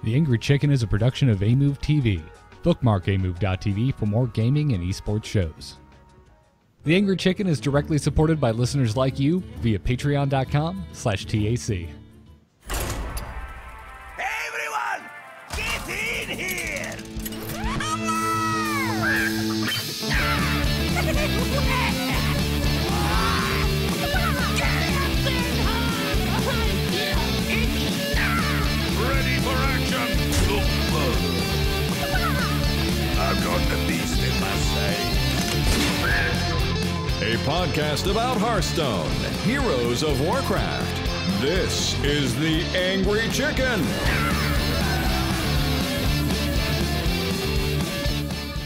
The Angry Chicken is a production of Amove TV. Bookmark amove.tv for more gaming and esports shows. The Angry Chicken is directly supported by listeners like you via patreon.com/TAC. Hey everyone! Get in here! Ready for action! I've got the beast in my sight. A podcast about Hearthstone, Heroes of Warcraft. This is The Angry Chicken.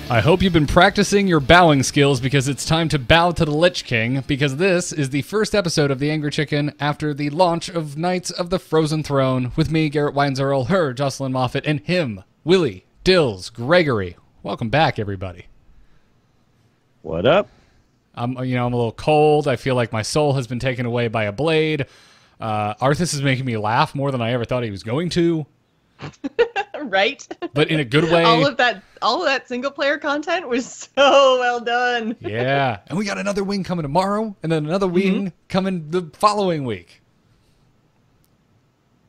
I hope you've been practicing your bowing skills because it's time to bow to the Lich King, because this is the first episode of The Angry Chicken after the launch of Knights of the Frozen Throne with me, Garrett Weinzierl, her, Jocelyn Moffat, and him, Willie Dills Gregory. Welcome back, everybody. What up? I'm a little cold. I feel like my soul has been taken away by a blade. Arthas is making me laugh more than I ever thought he was going to. Right? But in a good way. all of that single player content was so well done. Yeah. And we got another wing coming tomorrow, and then another wing coming the following week.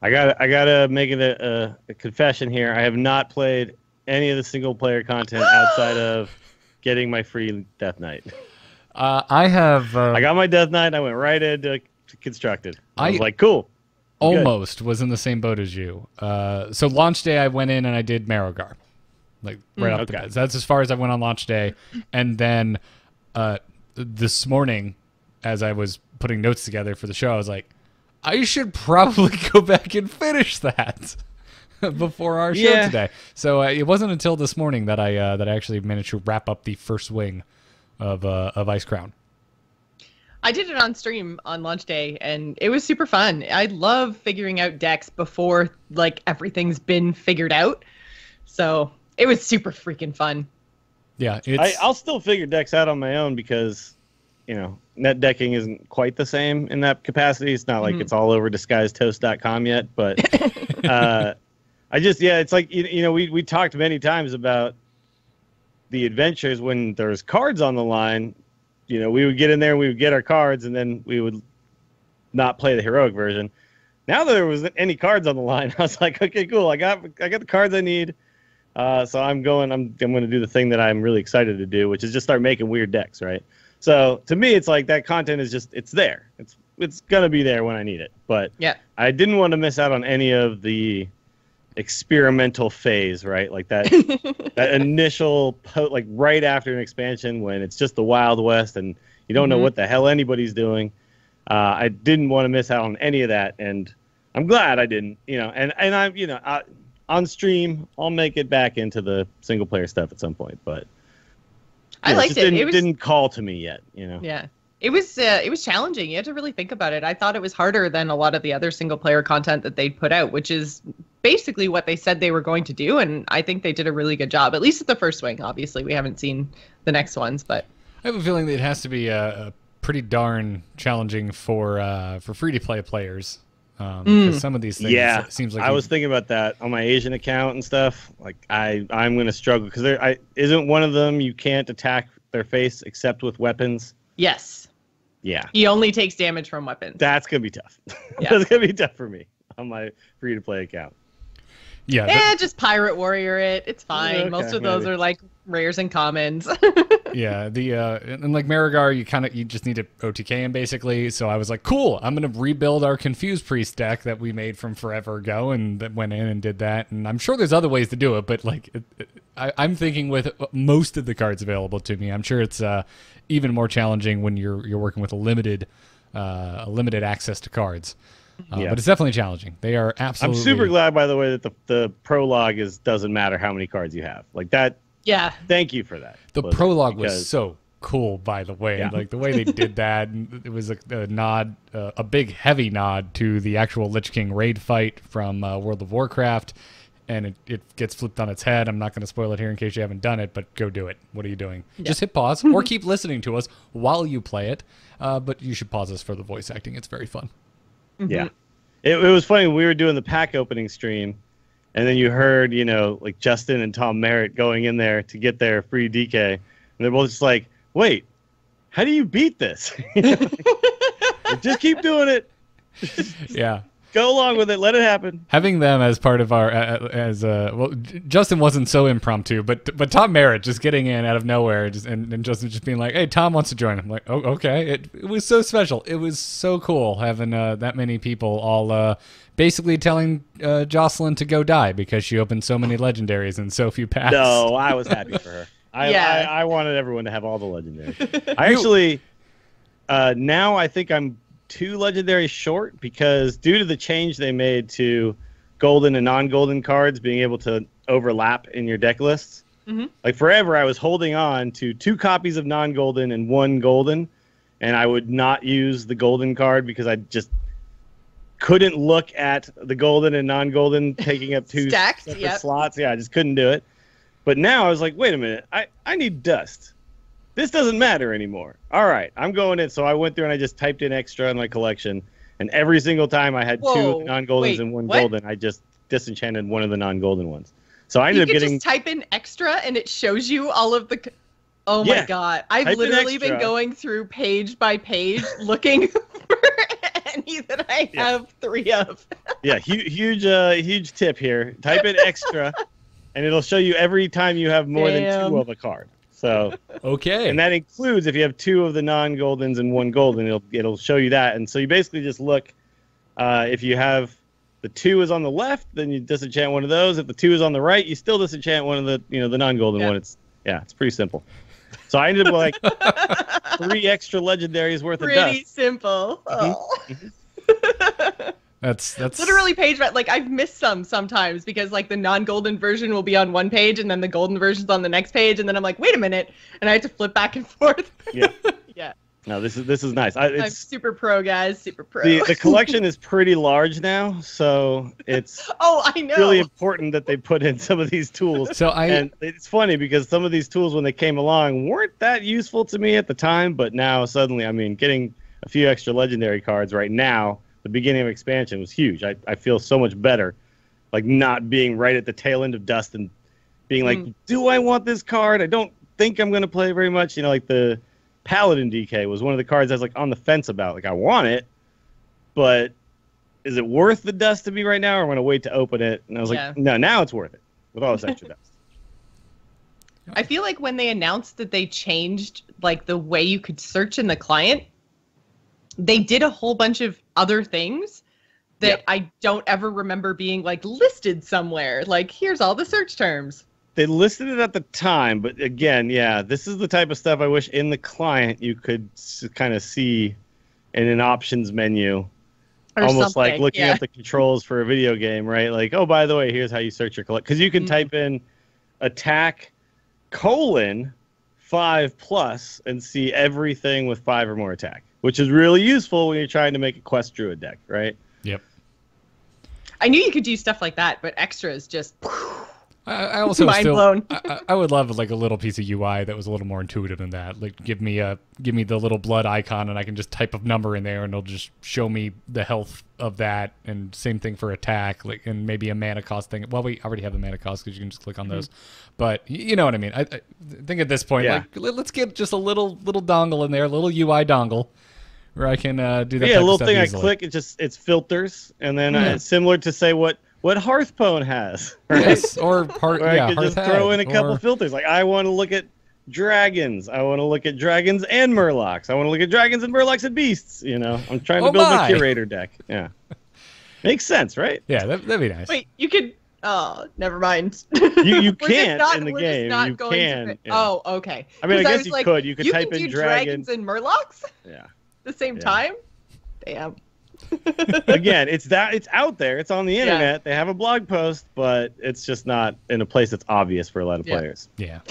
I gotta make it a confession here. I have not played any of the single player content outside of getting my free Death Knight. I have. I got my Death Knight. I went right into Constructed. I was like, cool. Almost was in the same boat as you. So launch day, I went in and I did Marrogar, like right off the bat. So that's as far as I went on launch day. And then this morning, as I was putting notes together for the show, I was like, I should probably go back and finish that before our show today. So it wasn't until this morning that I actually managed to wrap up the first wing of Icecrown. I did it on stream on launch day, and it was super fun. I love figuring out decks before like everything's been figured out. So it was super freaking fun. Yeah, I'll still figure decks out on my own because, net decking isn't quite the same in that capacity. It's not like it's all over disguisetoast.com yet, but it's like, we talked many times about the adventures when there's cards on the line. We would get in there and we would get our cards, and then we would not play the heroic version. Now that there wasn't any cards on the line, I was like, okay, cool. I got the cards I need. So I'm going to do the thing that I'm really excited to do, which is just start making weird decks, right? So to me, it's like that content is just, it's there. It's going to be there when I need it. But yeah, I didn't want to miss out on any of the experimental phase, right? Like that that initial like right after an expansion when it's just the Wild West and you don't know what the hell anybody's doing. I didn't want to miss out on any of that, and I'm glad I didn't. And I'm on stream I'll make it back into the single player stuff at some point, but I liked it. It didn't call to me yet. Yeah. It was challenging. You had to really think about it. I thought it was harder than a lot of the other single player content that they'd put out, which is basically what they said they were going to do, and I think they did a really good job. At least at the first wing. Obviously, we haven't seen the next ones, but I have a feeling that it has to be pretty darn challenging for free-to-play players. Because some of these things, it seems like I was thinking about that on my Asian account and stuff. Like I'm going to struggle because isn't one of them you can't attack their face except with weapons. Yes. Yeah. He only takes damage from weapons. That's going to be tough. Yeah. That's going to be tough for me on my free-to-play account. Yeah. Just Pirate Warrior it. It's fine. Okay, most of those are like rares and commons. Yeah. And like Marrogar, you just need to OTK him basically. So I was like, cool, I'm going to rebuild our Confused Priest deck that we made from forever ago, and that went in and did that. And I'm sure there's other ways to do it, but like I'm thinking with most of the cards available to me, I'm sure it's even more challenging when you're working with a limited access to cards. But it's definitely challenging. They are absolutely. I'm super glad, by the way, that the prologue doesn't matter how many cards you have. Like that. Yeah. Thank you for that. The prologue was so cool, by the way. Yeah. Like the way they did that, it was a nod, a big heavy nod to the actual Lich King raid fight from World of Warcraft. And it gets flipped on its head. I'm not going to spoil it here in case you haven't done it, but go do it. What are you doing? Yeah. Just hit pause or keep listening to us while you play it. But you should pause us for the voice acting. It's very fun. Yeah. It was funny when we were doing the pack opening stream, and then you heard, you know, like Justin and Tom Merritt going in there to get their free DK, and they're both just like, "Wait, how do you beat this?" Just keep doing it. Yeah. Go along with it. Let it happen. Having them as part of our Justin wasn't so impromptu, but Tom Merritt just getting in out of nowhere, and Justin just being like, "Hey, Tom wants to join." I'm like, "Oh, okay." It was so special. It was so cool having that many people all basically telling Jocelyn to go die because she opened so many legendaries and so few packs. No, I was happy for her. I wanted everyone to have all the legendaries. I actually now I think I'm 2 legendaries short because due to the change they made to golden and non-golden cards being able to overlap in your deck lists. Mm-hmm. Like forever I was holding on to 2 copies of non-golden and 1 golden, and I would not use the golden card because I just couldn't look at the golden and non-golden taking up 2 Stacked, separate yep. slots. Yeah, I just couldn't do it. But now I was like, wait a minute, I need dust. This doesn't matter anymore. All right, I'm going in. So I went through and I just typed in extra in my collection. And every single time I had 2 non-goldens and 1 golden, I just disenchanted one of the non-golden ones. So I ended up getting... You just type in extra and it shows you all of the... Oh my God. I've literally been going through page by page looking for any that I have 3 of. Yeah, huge tip here. Type in extra and it'll show you every time you have more than 2 of a card. So okay, and that includes if you have 2 of the non-goldens and 1 golden, it'll show you that. And so you basically just look. If you have the 2 is on the left, then you disenchant one of those. If the 2 is on the right, you still disenchant one of the the non-golden one. It's pretty simple. So I ended up with like 3 extra legendaries worth of dust. Pretty simple. Oh. That's literally page by like I've missed some sometimes because like the non-golden version will be on one page and then the golden version's on the next page and then I'm like, wait a minute, and I have to flip back and forth. Yeah. Yeah. No, this is nice. I'm super pro, guys. Super pro. The collection is pretty large now, so it's I know. really important that they put in some of these tools. And it's funny because some of these tools when they came along weren't that useful to me at the time, but now suddenly, I mean, getting a few extra legendary cards right now, the beginning of expansion was huge. I feel so much better, like not being right at the tail end of dust and being like, do I want this card? I don't think I'm going to play very much. Like the Paladin DK was one of the cards I was like on the fence about. Like I want it, but is it worth the dust to me right now, or am I going to wait to open it? And I was like, no, now it's worth it with all this extra dust. I feel like when they announced that they changed like the way you could search in the client, they did a whole bunch of other things that I don't ever remember being like listed somewhere. Like, here's all the search terms. They listed it at the time, but again, this is the type of stuff I wish in the client you could kind of see in an options menu. Or almost something, like looking at the controls for a video game, right? Like, oh, by the way, here's how you search your collect. Because you can type in attack : 5+ and see everything with 5 or more attack, which is really useful when you're trying to make a quest druid deck, right? Yep. I knew you could do stuff like that, but extra is just I also mind blown. I would love like a little piece of UI that was a little more intuitive than that. Like give me the little blood icon and I can just type a number in there and it'll just show me the health of that. And same thing for attack, like, and maybe a mana cost thing. Well, we already have the mana cost because you can just click on those. But you know what I mean. I think at this point, like, let's get just a little dongle in there, a little UI dongle, where I can do that. Yeah, a little thing easily. I click, it's filters, and then it's similar to say what Hearthstone has. Right? Yes, or I could just throw in a couple filters. Like I want to look at dragons. I want to look at dragons and murlocs. I want to look at dragons and murlocs and beasts. I'm trying to build a curator deck. Yeah, makes sense, right? Yeah, that'd be nice. Wait, you could. Oh, never mind. You can't in the game. You can. Oh, okay. I mean, I guess you could. You could type in dragons and murlocs. Yeah. The same time. Damn. Again, it's out there. It's on the internet. They have a blog post, but it's just not in a place that's obvious for a lot of players. Yeah.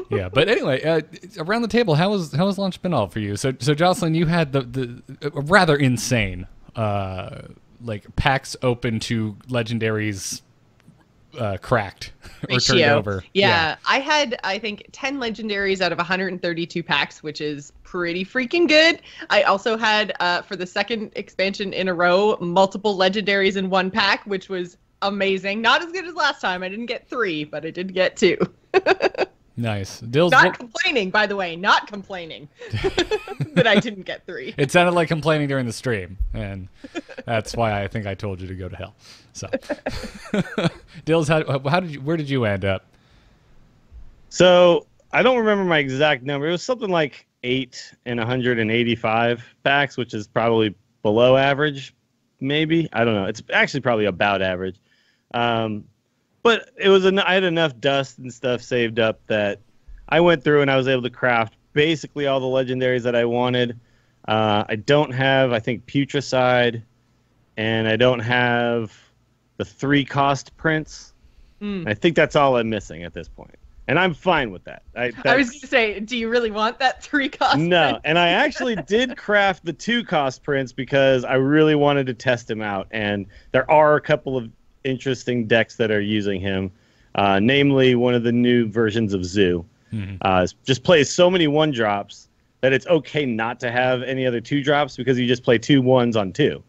Yeah, but anyway, around the table, how has launch been all for you? So Jocelyn, you had the rather insane like packs open to legendaries cracked or turned over. Yeah, I had, I think, 10 legendaries out of 132 packs, which is pretty freaking good. I also had, for the second expansion in a row, multiple legendaries in one pack, which was amazing. Not as good as last time. I didn't get 3, but I did get 2. Nice. Dill's Not complaining, by the way. Not complaining that I didn't get 3. It sounded like complaining during the stream, and that's why I think I told you to go to hell. So, Dills, where did you end up? So I don't remember my exact number. It was something like 8 and 185 packs, which is probably below average, maybe. I don't know. It's actually probably about average. But it was I had enough dust and stuff saved up that I went through and I was able to craft basically all the legendaries that I wanted. I don't have, I think, Putricide, and I don't have the 3 cost prints. I think that's all I'm missing at this point. And I'm fine with that. I was going to say, do you really want that 3 cost No, print? and I actually did craft the 2 cost prints because I really wanted to test him out. And there are a couple of interesting decks that are using him, namely one of the new versions of Zoo. Just plays so many 1-drops that it's okay not to have any other 2-drops because you just play 2 1s on 2,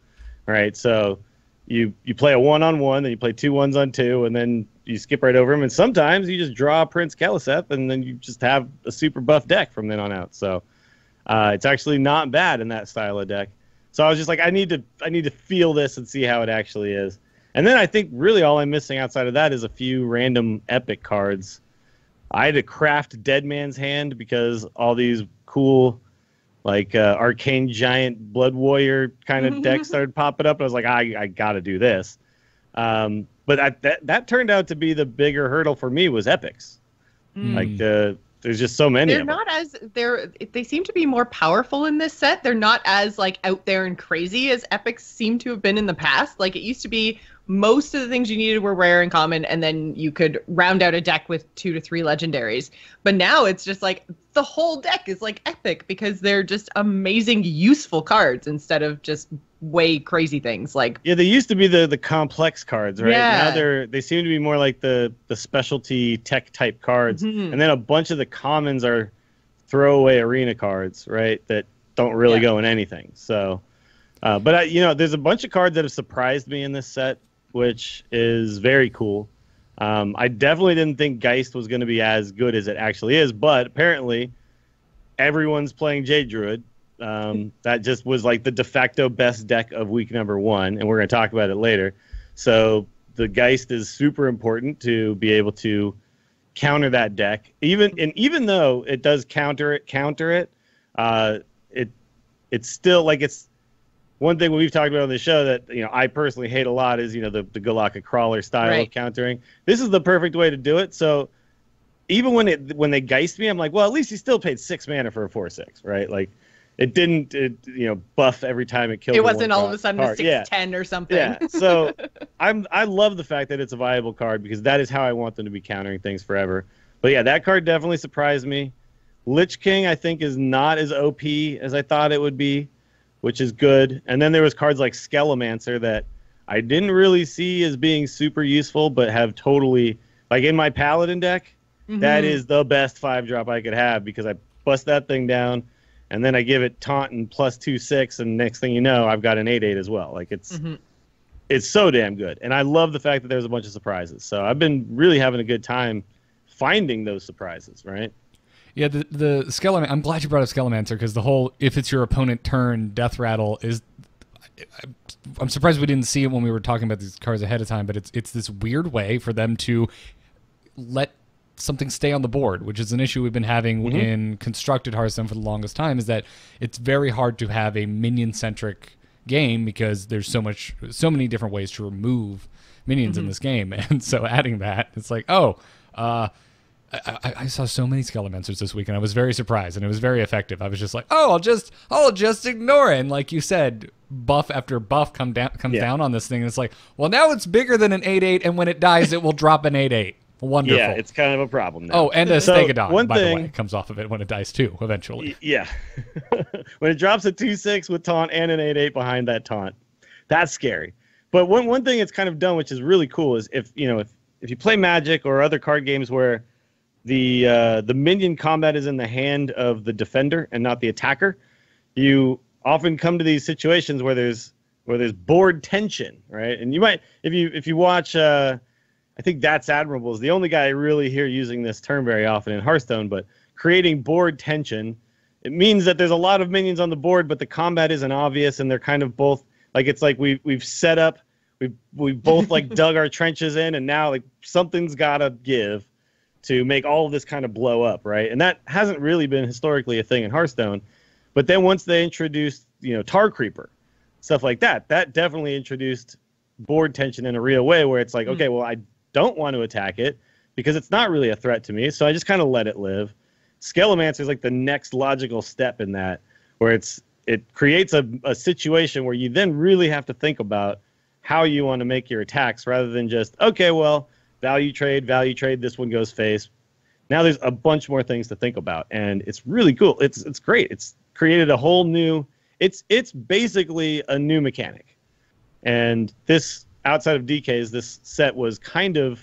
right? So you play a 1-on-1, then you play 2 1s on 2, and then you skip right over him. And sometimes you just draw Prince Keleseth, and then you just have a super buff deck from then on out. So it's actually not bad in that style of deck. So I was just like, I need to feel this and see how it actually is. And then I think really all I'm missing outside of that is a few random epic cards. I had to craft Dead Man's Hand because all these cool, like Arcane Giant Blood Warrior kind of decks started popping up. I was like, I got to do this. But that turned out to be the bigger hurdle for me was epics. Like there's just so many. They're not as they seem to be more powerful in this set. They're not as like out there and crazy as epics seem to have been in the past. Like it used to be most of the things you needed were rare and common, and then you could round out a deck with 2 to 3 legendaries. But now it's just like the whole deck is like epic because they're just amazing, useful cards instead of just way crazy things. Like they used to be the complex cards, right? Yeah. Now they seem to be more like the specialty tech type cards, and then a bunch of the commons are throwaway arena cards, right? That don't really go in anything. So, but there's a bunch of cards that have surprised me in this set, which is very cool. I definitely didn't think Geist was going to be as good as it actually is, but apparently everyone's playing Jade Druid. That just was like the de facto best deck of week number 1, and we're going to talk about it later. So the Geist is super important to be able to counter that deck. Even though it does counter it, it's still like it's one thing we've talked about on the show that I personally hate a lot is the Galaka Crawler style of countering. This is the perfect way to do it. So even when they Geist me, I'm like, well, at least he still paid 6 mana for a 4/6, right? Like it didn't buff every time it killed. It wasn't all of a sudden card. a 6/10 or something. Yeah. So I love the fact that it's a viable card because that is how I want them to be countering things forever. But yeah, that card definitely surprised me. Lich King I think is not as OP as I thought it would be, which is good. And then there was cards like Skelemancer that I didn't really see as being super useful, but have totally, like in my Paladin deck, that is the best 5-drop I could have because I bust that thing down, and then I give it taunt and plus 2/6, and next thing you know, I've got an 8/8 as well. Like it's so damn good. And I love the fact that there's a bunch of surprises. So I've been really having a good time finding those surprises, right? Yeah, the Skelemancer, I'm glad you brought up Skelemancer because the whole if it's your opponent turn death rattle is I'm surprised we didn't see it when we were talking about these cards ahead of time, but it's this weird way for them to let something stay on the board, which is an issue we've been having in constructed Hearthstone for the longest time, is that it's very hard to have a minion-centric game because there's so many different ways to remove minions in this game. And so adding that, it's like, I saw so many Skelemancers this week, and I was very surprised, and it was very effective. I was just like, I'll just ignore it. And like you said, buff after buff comes down on this thing. And it's like, well, now it's bigger than an 8/8, and when it dies, it will drop an 8/8. Wonderful. Yeah, it's kind of a problem now. Oh, and a Stegodon, by the way, comes off of it when it dies too, eventually. Yeah. When it drops a 2/6 with taunt and an 8/8 behind that taunt, that's scary. But one thing it's kind of done, which is really cool, is if you play Magic or other card games where the minion combat is in the hand of the defender and not the attacker, you often come to these situations where where there's board tension, right? And you might, if you watch, I think That's Admirable is the only guy I really hear using this term very often in Hearthstone, but creating board tension, it means that there's a lot of minions on the board, but the combat isn't obvious, and they're kind of both, like, it's like we've set up, we've both like dug our trenches in, and now like something's gotta give to make all of this kind of blow up, right? And that hasn't really been historically a thing in Hearthstone. But then once they introduced, Tar Creeper, stuff like that, that definitely introduced board tension in a real way where it's like, okay, well, I don't want to attack it because it's not really a threat to me, so I just kind of let it live. Scalemancer is like the next logical step in that, where it creates a situation where you then really have to think about how you want to make your attacks rather than just, okay, well, value trade, this one goes face. Now there's a bunch more things to think about, and it's really cool. It's great. It's created a whole new, it's basically a new mechanic. And this, outside of DKs, this set was kind of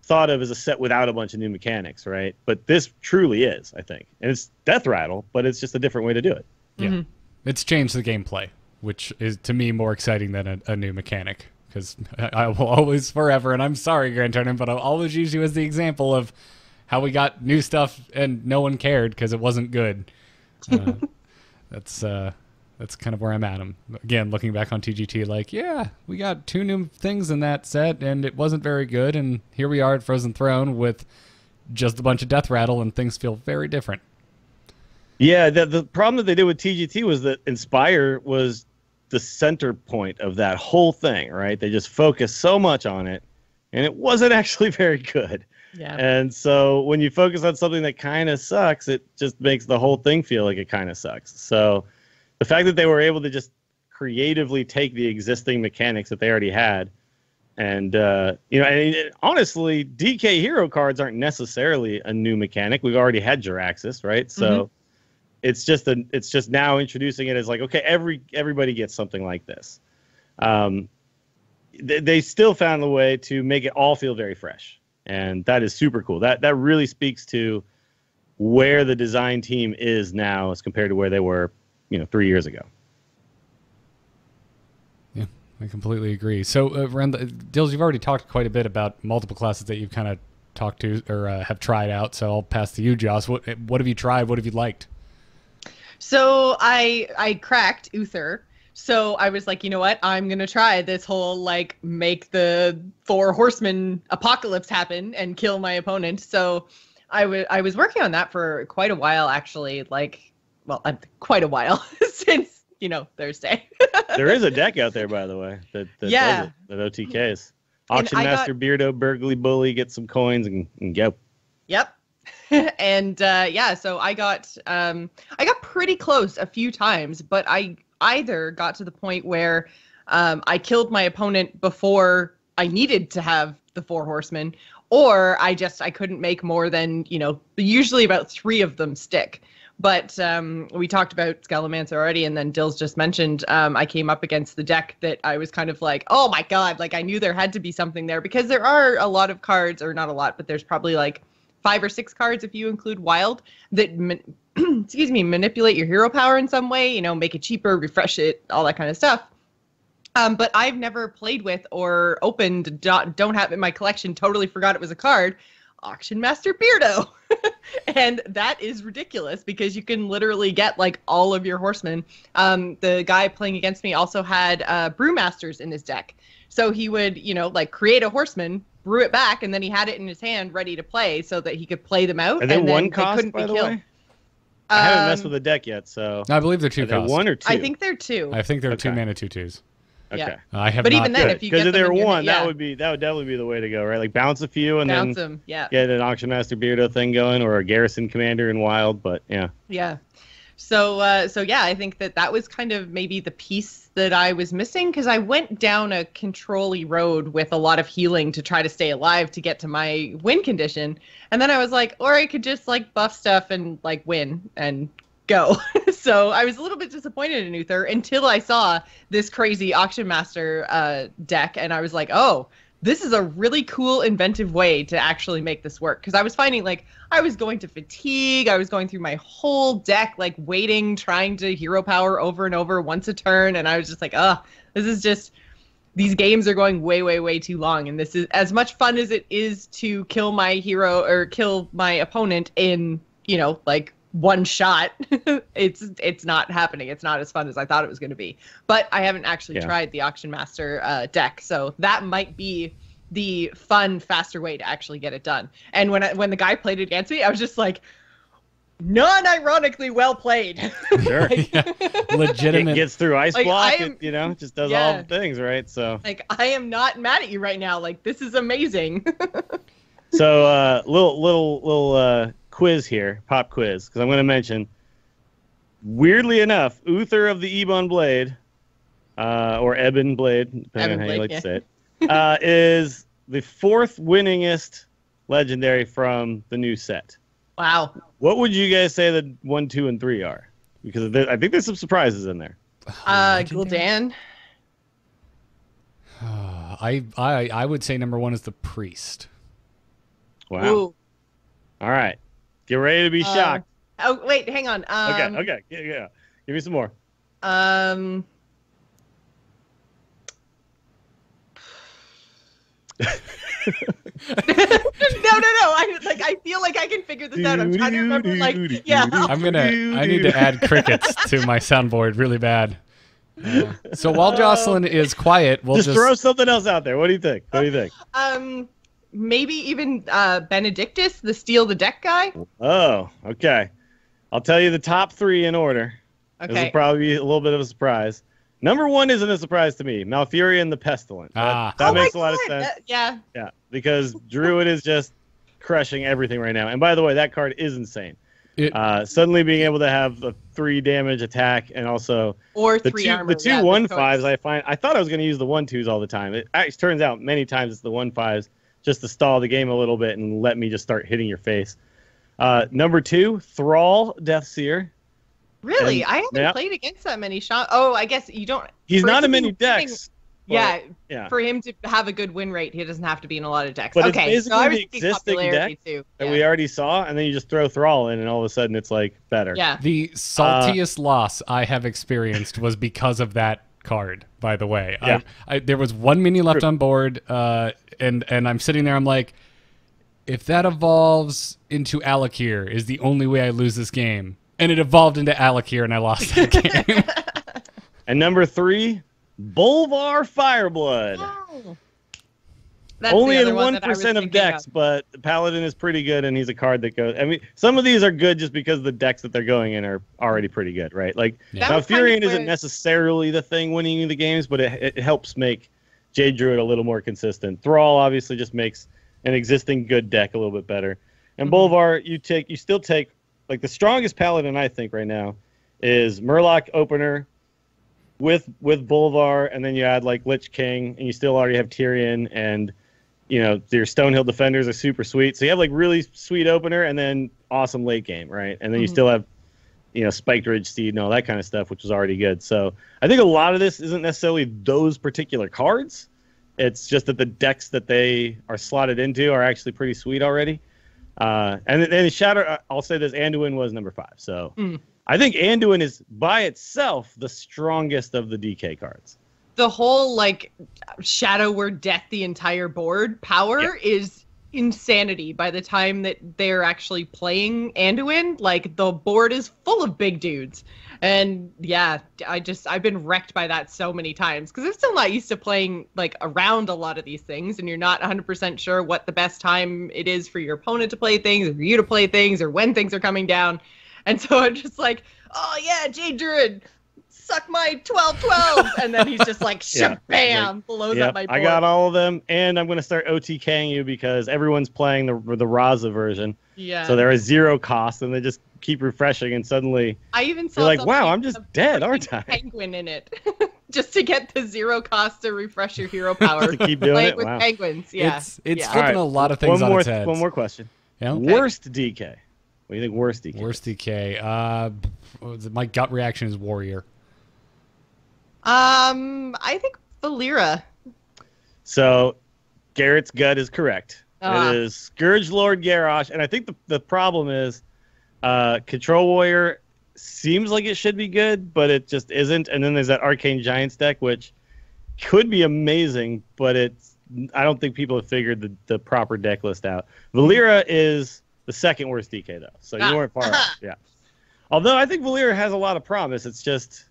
thought of as a set without a bunch of new mechanics, right? But this truly is, I think. And it's Death Rattle, but it's just a different way to do it. Yeah. Mm-hmm. It's changed the gameplay, which is, to me, more exciting than a new mechanic. Because I will always, forever, and I'm sorry, Grand Tournament, but I'll always use you as the example of how we got new stuff and no one cared because it wasn't good. That's kind of where I'm at. Again, looking back on TGT, like, yeah, we got 2 new things in that set, and it wasn't very good, and here we are at Frozen Throne with just a bunch of Death Rattle, and things feel very different. Yeah, the problem that they did with TGT was that Inspire was the center point of that whole thing, right? They just focused so much on it, and it wasn't actually very good. Yeah. And so when you focus on something that kind of sucks, it just makes the whole thing feel like it kind of sucks. So the fact that they were able to just creatively take the existing mechanics that they already had, and honestly, DK hero cards aren't necessarily a new mechanic. We've already had Jiraxis, right? So it's just now introducing it as like, okay, everybody gets something like this. They still found a way to make it all feel very fresh, and that is super cool. That really speaks to where the design team is now as compared to where they were, 3 years ago. Yeah, I completely agree. So, Dills, you've already talked quite a bit about multiple classes that you've kind of talked to or have tried out. So I'll pass to you, Joss. What have you tried? What have you liked? So I cracked Uther. So I was like, you know what? I'm going to try this whole, like, make the 4 horsemen apocalypse happen and kill my opponent. So I was working on that for quite a while, actually. Quite a while since, Thursday. There is a deck out there, by the way, that does it, that OTKs. Auction Master, Beardo, Burgly Bully, get some coins and go. Yep. And so I got pretty close a few times, but I either got to the point where I killed my opponent before I needed to have the 4 horsemen, or I couldn't make more than, usually about 3 of them stick. But we talked about Scalemancer already, and then Dills just mentioned I came up against the deck that I was kind of like, oh my god, like I knew there had to be something there, because there are a lot of cards, or not a lot, but there's probably like 5 or 6 cards if you include Wild that manipulate your hero power in some way, make it cheaper, refresh it, all that kind of stuff. But I've never played with or opened, don't have in my collection, totally forgot it was a card, Auction Master Beardo. And that is ridiculous because you can literally get like all of your horsemen. The guy playing against me also had Brewmasters in his deck. So he would, create a horseman, brew it back, and then he had it in his hand ready to play so that he could play them out. Are they and then one cost, couldn't by be the killed. way? I haven't messed with the deck yet, so... I believe they're 2 costs. 1 or 2? I think they're 2. I think they're Okay. 2 mana 2/2s. Okay. Yeah. I have But not... even then, if you get because if they them were in your 1, hand, that yeah. would definitely be the way to go, right? Like bounce a few and Bounce then them, yeah. get an Auction Master Beardo thing going, or a Garrison Commander in Wild. But yeah. Yeah. So I think that was kind of maybe the piece that I was missing, because I went down a control-y road with a lot of healing to try to stay alive to get to my win condition. And then I was like, or I could just like buff stuff and like win and go. So I was a little bit disappointed in Uther until I saw this crazy Auction Master deck, and I was like, oh, this is a really cool, inventive way to actually make this work. Because I was finding, like, I was going to fatigue. I was going through my whole deck, like, waiting, trying to hero power over and over once a turn. And I was just like, this is just, these games are going way, way, way too long. And this is as much fun as it is to kill my hero or kill my opponent in, you know, like, one shot. It's not happening. It's not as fun as I thought it was going to be. But I haven't actually tried the Auction Master deck, so that might be the fun, faster way to actually get it done. And when the guy played it against me, I was just like, non-ironically well played. Sure. Legitimate. It gets through ice Like, block. I am- It, just does all the things, right? So Like, I am not mad at you right now. Like, this is amazing. little quiz here, pop quiz, because I'm going to mention, weirdly enough, Uther of the Ebon Blade, or Ebon Blade, depending on how you like to say it, is the 4th winningest legendary from the new set. Wow. What would you guys say the 1, 2, and 3 are? Because I think there's some surprises in there. Gul'dan. I would say number 1 is the Priest. Wow. Ooh. All right. Get ready to be shocked. Oh, wait, hang on. Okay. Yeah. Give me some more. No. I feel like I can figure this out. I'm trying to remember, like, yeah. I need to add crickets to my soundboard really bad. So while Jocelyn is quiet, we'll just throw something else out there. What do you think? Maybe even Benedictus, the steal the deck guy. Oh, okay. I'll tell you the top 3 in order. This will Okay. probably be a little bit of a surprise. Number 1 isn't a surprise to me. Malfurion the Pestilent. That Oh makes my a lot of God, sense. yeah. Yeah, because Druid is just crushing everything right now. And by the way, that card is insane. Suddenly being able to have a 3 damage attack and also Or the 3 two, armor. the two yeah, 1/5s. I thought I was going to use the 1/2s all the time. It actually turns out many times it's the 1/5s just to stall the game a little bit and let me just start hitting your face. Number 2, Thrall Deathseer. Really? And- I haven't yeah. played against that many shots. Oh, I guess you don't. He's for not him in to many be winning- decks. Yeah, Yeah. for him to have a good win rate, he doesn't have to be in a lot of decks. But it's okay, so basically I was the thinking existing popularity deck too. that Yeah. we already saw, and then you just throw Thrall in, and all of a sudden it's like better. Yeah. the saltiest loss I have experienced was because of that card. By the way, Yeah. there was 1 mini left on board, and I'm sitting there. I'm like, if that evolves into Alakir, is the only way I lose this game. And it evolved into Alakir, and I lost that game. And number 3, Bolvar Fireblood. Oh. That's Only the in other one that I was 1% of thinking decks, but Paladin is pretty good, and he's a card that goes. I mean, some of these are good just because the decks that they're going in are already pretty good, right? Like, That now was kind of Furion isn't where- necessarily the thing winning the games, but it helps make Jade Druid a little more consistent. Thrall obviously just makes an existing good deck a little bit better. And Bolvar, you still take, like, the strongest Paladin, I think, right now is Murloc Opener with Bolvar, and then you add, like, Lich King, and you still already have Tyrion, and, you know, your Stonehill Defenders are super sweet. So you have, like, really sweet opener and then awesome late game, right? And then you still have, you know, Spiked Ridge Steed and all that kind of stuff, which was already good. So I think a lot of this isn't necessarily those particular cards. It's just that the decks that they are slotted into are actually pretty sweet already. And then Shadow, I'll say this, Anduin was number 5. So I think Anduin is by itself the strongest of the DK cards. The whole, like, Shadow Word Death the entire board power is insanity by the time that they're actually playing Anduin. Like, the board is full of big dudes. And yeah, I've been wrecked by that so many times because I'm still not used to playing, like, around a lot of these things, and you're not 100% sure what the best time it is for your opponent to play things, or for you to play things, or when things are coming down. And so I'm just like, oh yeah, Jade Druid, suck my 12/12, and then he's just like, shabam, blows up my board. I got all of them, and I'm going to start OTKing you because everyone's playing the Raza version. Yeah. So they're a 0 cost, and they just keep refreshing, and suddenly I even saw you're like, somebody wow, I'm with just a dead, freaking aren't I? Penguin in it, just to get the 0 cost to refresh your hero power. To keep doing Play it? with Wow. penguins. Yeah. It's yeah. flipping All right, a lot of things on its heads. One more question. Yeah? Worst DK. What do you think worst DK? Worst DK. My gut reaction is Warrior. I think Valera. So Garrett's gut is correct. It is Scourge Lord Garrosh, and I think the problem is Control Warrior seems like it should be good, but it just isn't. And then there's that Arcane Giants deck, which could be amazing, but I don't think people have figured the proper deck list out. Valeera is the second worst DK, though, so you weren't far off. Yeah. Although I think Valeera has a lot of promise. It's just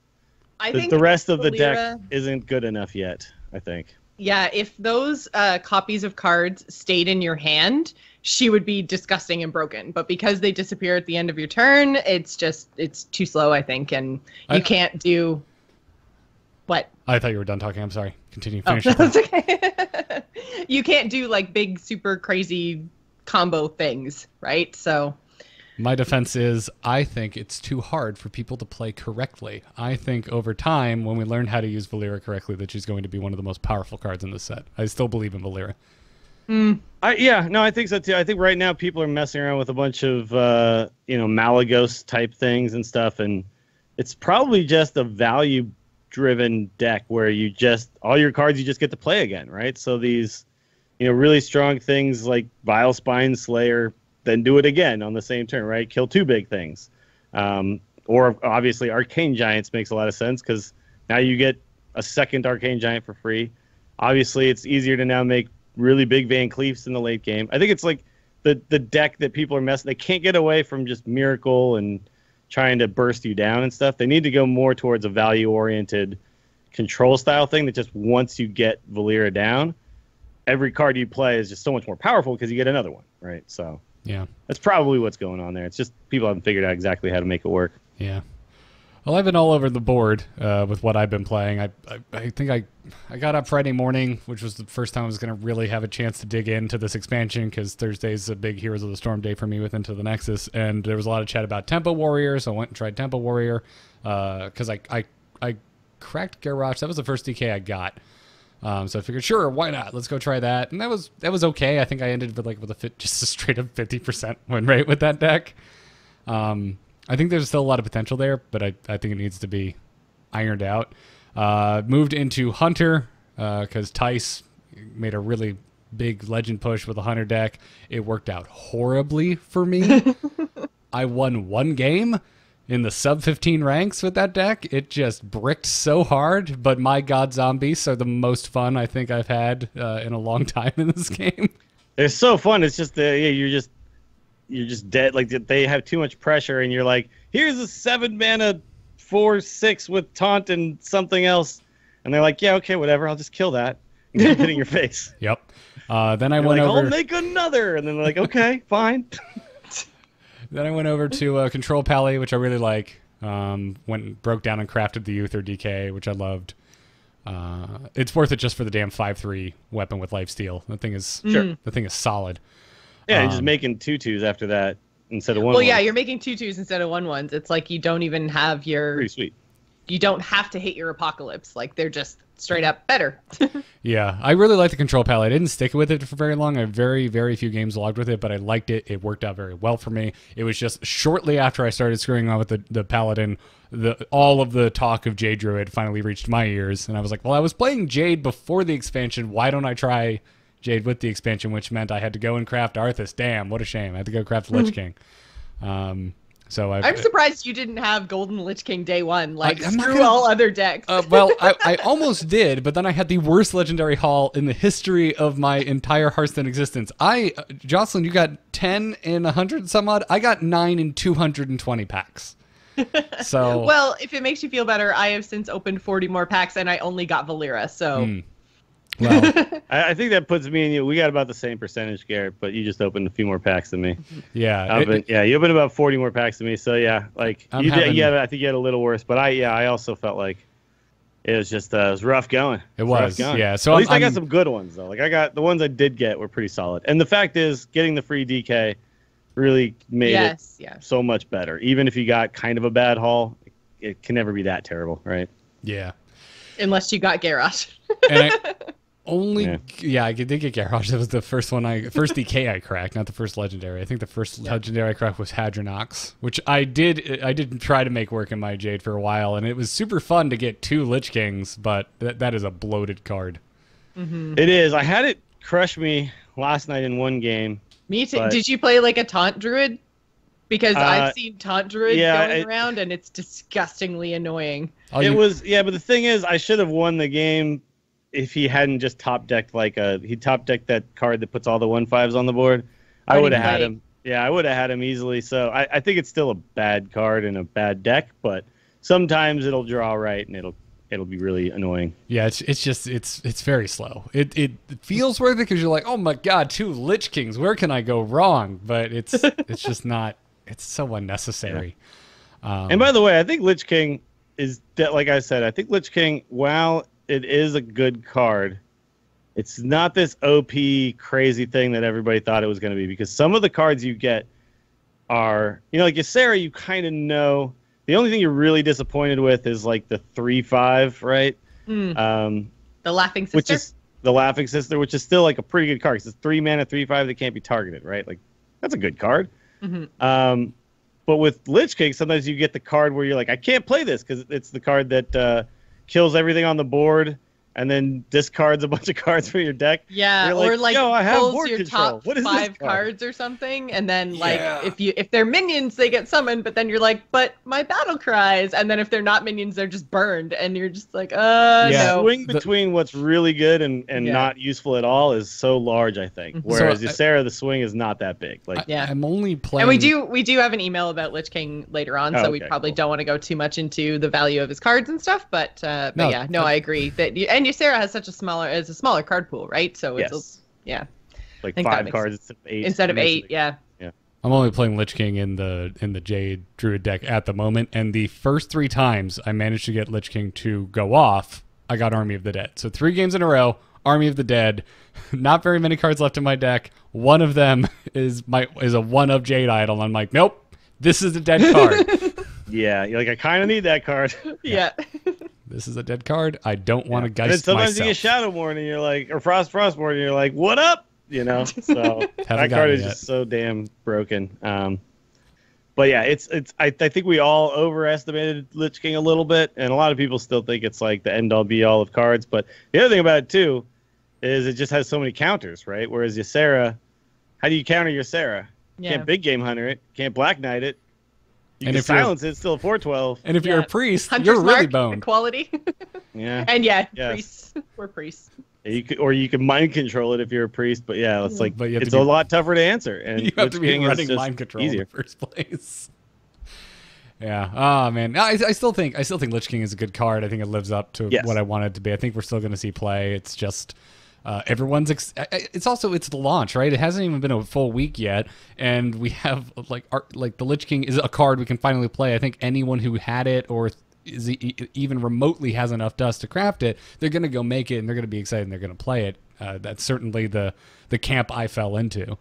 the rest of the deck isn't good enough yet, I think. Yeah, if those copies of cards stayed in your hand, she would be disgusting and broken. But because they disappear at the end of your turn, it's too slow, I think, and you can't do what? I thought you were done talking. I'm sorry. Continue. Oh, Finish your that's okay. You can't do like big, super crazy combo things, right? So. My defense is I think it's too hard for people to play correctly. I think over time, when we learn how to use Valeera correctly, that she's going to be one of the most powerful cards in this set. I still believe in Valeera. I think so too. I think right now people are messing around with a bunch of Malagos type things and stuff, and it's probably just a value-driven deck where all your cards you just get to play again, right? So these, really strong things like Vile Spine Slayer, then do it again on the same turn, right? Kill two big things. Or obviously Arcane Giants makes a lot of sense because now you get a second Arcane Giant for free. Obviously, it's easier to now make really big Van Cleefs in the late game. I think it's like the deck that people are messing. They can't get away from just Miracle and trying to burst you down and stuff. They need to go more towards a value-oriented control style thing that just once you get Valeera down, every card you play is just so much more powerful because you get another one, right? So. Yeah, that's probably what's going on there. It's just people haven't figured out exactly how to make it work. Yeah. Well, I've been all over the board with what I've been playing. I think I got up Friday morning, which was the first time I was going to really have a chance to dig into this expansion because Thursday's a big Heroes of the Storm day for me with Into the Nexus, and there was a lot of chat about Tempo Warrior, so I went and tried Tempo Warrior because I cracked Garrosh. That was the first DK I got. So I figured, sure, why not? Let's go try that. And that was okay. I think I ended with just a straight up 50% win rate with that deck. I think there's still a lot of potential there, but I think it needs to be ironed out. Moved into Hunter because Tice made a really big legend push with a Hunter deck. It worked out horribly for me. I won one game in the sub 15 ranks with that deck. It just bricked so hard, but my god zombies are the most fun I think I've had in a long time in this game. They're so fun. It's just you're just dead. Like they have too much pressure, and you're like, here's a 7-mana 4/6 with taunt and something else, and they're like, yeah, okay, whatever, I'll just kill that and keep hitting your face. Yep. Then I went over. I'll make another, and then they're like, okay, fine. Then I went over to Control Pally, which I really like. Went and broke down and crafted the Uther DK, which I loved. It's worth it just for the damn 5/3 weapon with lifesteal. The thing is solid. Yeah, and just making 2/2s after that instead of 1/1. Well, yeah, you're making 2/2s instead of 1/1s. It's like you don't even have your. Pretty sweet. You don't have to hit your Apocalypse. Like they're just straight up better. Yeah, I really like the Control Pally. I didn't stick with it for very long. I have very, very few games logged with it, but I liked it. It worked out very well for me. It was just shortly after I started screwing on with the Paladin, all of the talk of Jade Druid finally reached my ears, and I was like, well, I was playing Jade before the expansion. Why don't I try Jade with the expansion, which meant I had to go and craft Arthas. Damn, what a shame. I had to go craft Lich King. I'm surprised you didn't have Golden Lich King day one, screw all other decks. Well, I almost did, but then I had the worst legendary haul in the history of my entire Hearthstone existence. Jocelyn, you got 10 in 100 some odd. I got 9 in 220 packs. So well, if it makes you feel better, I have since opened 40 more packs, and I only got Valeera, so... Well, I think that puts me and you. We got about the same percentage, Garrett, but you just opened a few more packs than me. Yeah, you opened about 40 more packs than me. So yeah, like I think you had a little worse, but I also felt like it was just it was rough going. It was, yeah. So at least I got some good ones though. Like I got the ones I did get were pretty solid, and the fact is, getting the free DK really made it so much better. Even if you got kind of a bad haul, it can never be that terrible, right? Yeah. Unless you got Garrosh. I did get Garrosh. That was the first DK I cracked, not the first legendary. I think the first legendary I cracked was Hadronox, which I did try to make work in my Jade for a while, and it was super fun to get 2 Lich Kings, but that is a bloated card. Mm-hmm. It is. I had it crushed me last night in one game. Me too. But- Did you play like a taunt druid? Because I've seen taunt druids going around, and it's disgustingly annoying. But the thing is, I should have won the game if he hadn't just top decked he top decked that card that puts all the 1/5s on the board. I would have had him. Yeah, I would have had him easily. So I think it's still a bad card and a bad deck, but sometimes it'll draw right and it'll be really annoying. Yeah, it's very slow. It feels worth it because you're like, oh my god, 2 Lich Kings, where can I go wrong? But it's just not. It's so unnecessary. Yeah. And by the way, I think Lich King like I said, I think Lich King, while it is a good card, it's not this OP crazy thing that everybody thought it was going to be, because some of the cards you get are, like Ysera, you kind of know. The only thing you're really disappointed with is like the 3/5, right? The Laughing Sister? Which is the Laughing Sister, which is still like a pretty good card, because it's 3 mana, 3/5 that can't be targeted, right? Like, that's a good card. Mm-hmm. But with Lich King, sometimes you get the card where you're like, I can't play this because it's the card that kills everything on the board and then discards a bunch of cards from your deck. Yeah, you're or like I have pulls board your control. top What is 5 this cards or something, and then like Yeah. if they're minions, they get summoned, but then you're like, but my battle cries, and then if they're not minions, they're just burned, and you're just like, Yeah. no. Swing between what's really good and Yeah. not useful at all is so large, I think. Mhm. Whereas So, Ysera, the swing is not that big. Like, Yeah. I'm only playing. And we do have an email about Lich King later on, so we okay, probably cool. don't want to go too much into the value of his cards and stuff. But No, yeah, no, I agree that and Ysera has such a smaller card pool, right? So it's Yes. yeah, like think that 5 makes cards instead of 8. instead of 8, yeah. I'm only playing Lich King in the Jade Druid deck at the moment, and the first 3 times I managed to get Lich King to go off, I got Army of the Dead. So 3 games in a row, Army of the Dead. Not very many cards left in my deck. One of them is a 1 of Jade Idol. I'm like, nope, this is a dead card. Yeah, you're like, I kind of need that card. Yeah. This is a dead card. I don't want to And then geist sometimes myself. you get Shadowmourne and you're like, or Frostmourne and you're like, what up? So that gotten card it is yet. just so damn broken. But yeah, I think we all overestimated Lich King a little bit, and a lot of people still think it's like the end all be all of cards. But the other thing about it too is it just has so many counters, right? Whereas Ysera, how do you counter Ysera? You Yeah. can't Big Game Hunter it, can't Black Knight it. You And can if you're- silence it, it's still a 4/12. And if you're Yeah. a priest, Hunter's you're really Mark, boned. quality. Yeah. And yeah, Yes. priests. We're priests. You could, or you can mind control it if you're a priest, but yeah, it's like But you have to it's be- a lot tougher to answer. And You have Lich to be King is running just mind control easier. in the first place. Yeah. Oh man. I still think Lich King is a good card. I think it lives up to Yes. what I want it to be. I think we're still going to see play. It's just everyone's. It's the launch, right? It hasn't even been a full week yet, and we have like the Lich King is a card we can finally play. I think anyone who had it or is even remotely has enough dust to craft it, they're going to go make it, and they're going to be excited, and they're going to play it. That's certainly the camp I fell into.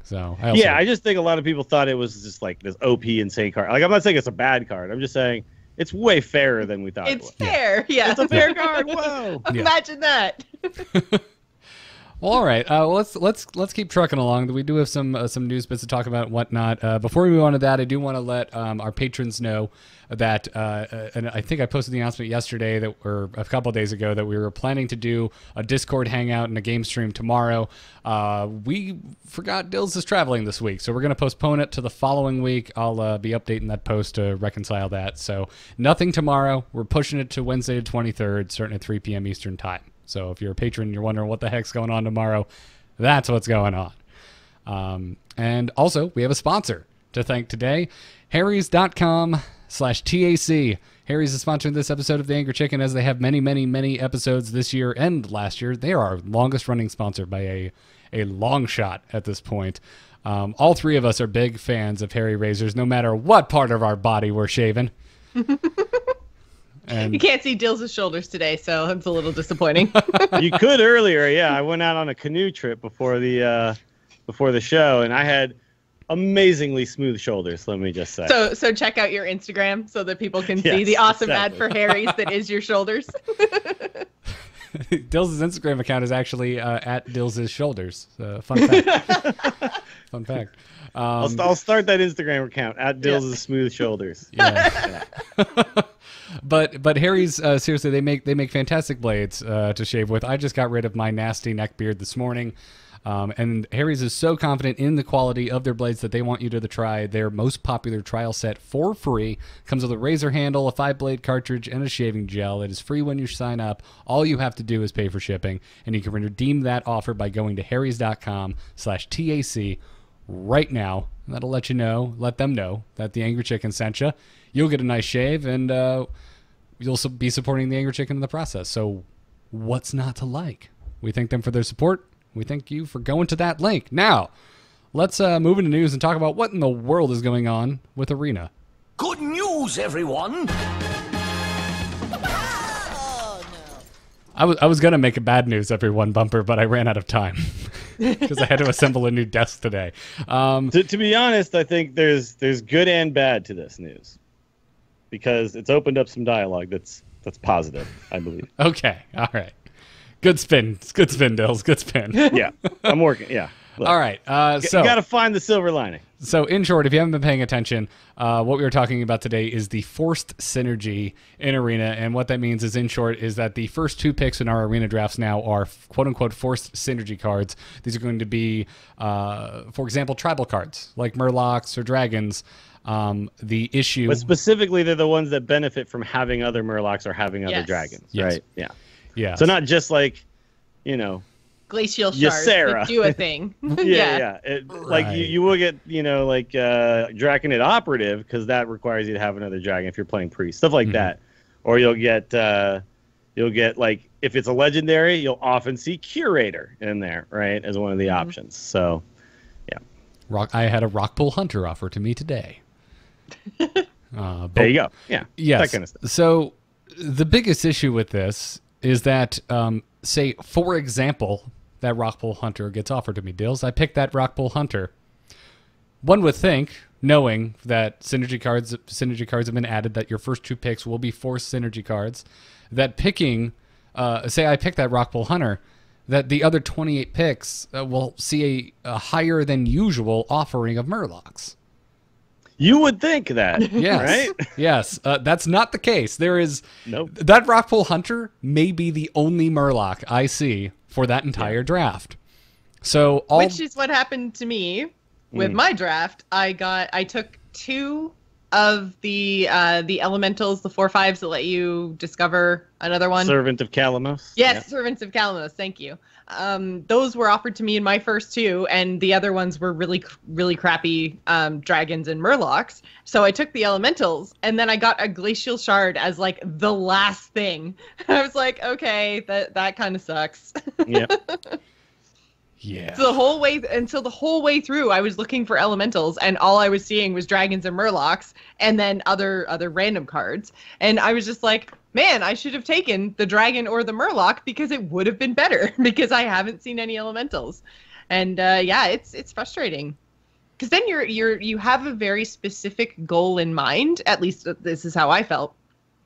So I just think a lot of people thought it was just like this OP insane card. Like, I'm not saying it's a bad card. I'm just saying it's way fairer than we thought it It's was. fair. Yeah. It's a fair card. Whoa. Yeah. Imagine that. Well, all right. Let's keep trucking along. We do have some news bits to talk about and whatnot. Before we move on to that, I do want to let our patrons know that, and I think I posted the announcement yesterday or a couple of days ago, that we were planning to do a Discord hangout and a game stream tomorrow. We forgot Dills is traveling this week, so we're going to postpone it to the following week. I'll be updating that post to reconcile that. So nothing tomorrow. We're pushing it to Wednesday the 23rd, starting at 3 p.m. Eastern time. So if you're a patron and you're wondering what the heck's going on tomorrow, that's what's going on. And also, we have a sponsor to thank today, harrys.com/TAC. Harry's is sponsoring this episode of The Angry Chicken, as they have many, many, many episodes this year and last year. They are our longest running sponsor by a long shot at this point. All 3 of us are big fans of Harry razors, no matter what part of our body we're shaving. And You can't see Dills' shoulders today, so it's a little disappointing. You could earlier. Yeah, I went out on a canoe trip before the show, and I had amazingly smooth shoulders. Let me just say. So check out your Instagram so that people can see Yes, the awesome ad exactly. for Harry's that is your shoulders. Dill's Instagram account is actually at Dill's shoulders. Fun fact. Fun fact. I'll start that Instagram account at Dills' Smooth Shoulders. Yeah. But Harry's seriously, they make fantastic blades to shave with. I just got rid of my nasty neck beard this morning. And Harry's is so confident in the quality of their blades that they want you to try their most popular trial set for free. Comes with a razor handle, a 5-blade cartridge, and a shaving gel. It is free when you sign up. All you have to do is pay for shipping, and you can redeem that offer by going to harrys.com/TAC right now. And that'll let them know that the Angry Chicken sent you. You'll get a nice shave, and you'll be supporting the Angry Chicken in the process. So what's not to like? We thank them for their support. We thank you for going to that link. Now, let's move into news and talk about what in the world is going on with Arena. Good news, everyone! I was going to make a bad news everyone bumper, but I ran out of time because I had to assemble a new desk today. To be honest, I think there's good and bad to this news because it's opened up some dialogue that's positive, I believe. Okay. All right. Good spin. Good spin, Dills. Good spin. Yeah. I'm working. Yeah. Look, all right. So you got to find the silver lining. So in short, if you haven't been paying attention, what we were talking about today is the forced synergy in Arena. And what that means is, in short, is that the first 2 picks in our Arena drafts now are quote-unquote forced synergy cards. These are going to be, for example, tribal cards like Murlocs or Dragons. The issue... But specifically, they're the ones that benefit from having other Murlocs or having other Dragons, yes. right? Yeah. Yeah. So not just like, glacial shards that do a thing. Yeah. Like you will get, like Draconid Operative because that requires you to have another dragon if you're playing Priest, stuff like that. Or you'll get like if it's a legendary, you'll often see Curator in there, right, as one of the options. So, yeah. I had a Rockpool Hunter offer to me today. There you go. Yeah. Yes. That kind of stuff. So the biggest issue with this is that, say, for example, that Rockpool Hunter gets offered to me, Dills. I picked that Rockpool Hunter. One would think, knowing that synergy cards have been added, that your first 2 picks will be forced synergy cards, that picking, say I pick that Rockpool Hunter, that the other 28 picks will see a higher than usual offering of Murlocs. You would think that, yes, right? Yes, that's not the case. There is Nope. That Rockpool Hunter may be the only Murloc I see for that entire draft. So which is what happened to me with my draft. I took 2 of the elementals, the 4/5s that let you discover another one. Servant of Calamos. Yes, Yeah. Servants of Calamos. Thank you. Those were offered to me in my first 2, and the other ones were really, really crappy dragons and Murlocs. So I took the elementals, and then I got a glacial shard as like the last thing. I was like, okay, that kind of sucks. Yeah. yeah. So until the whole way through, I was looking for elementals, and all I was seeing was dragons and Murlocs, and then other random cards. And I was just like, man, I should have taken the dragon or the Murloc because it would have been better because I haven't seen any elementals. And it's frustrating because then you have a very specific goal in mind. At least this is how I felt.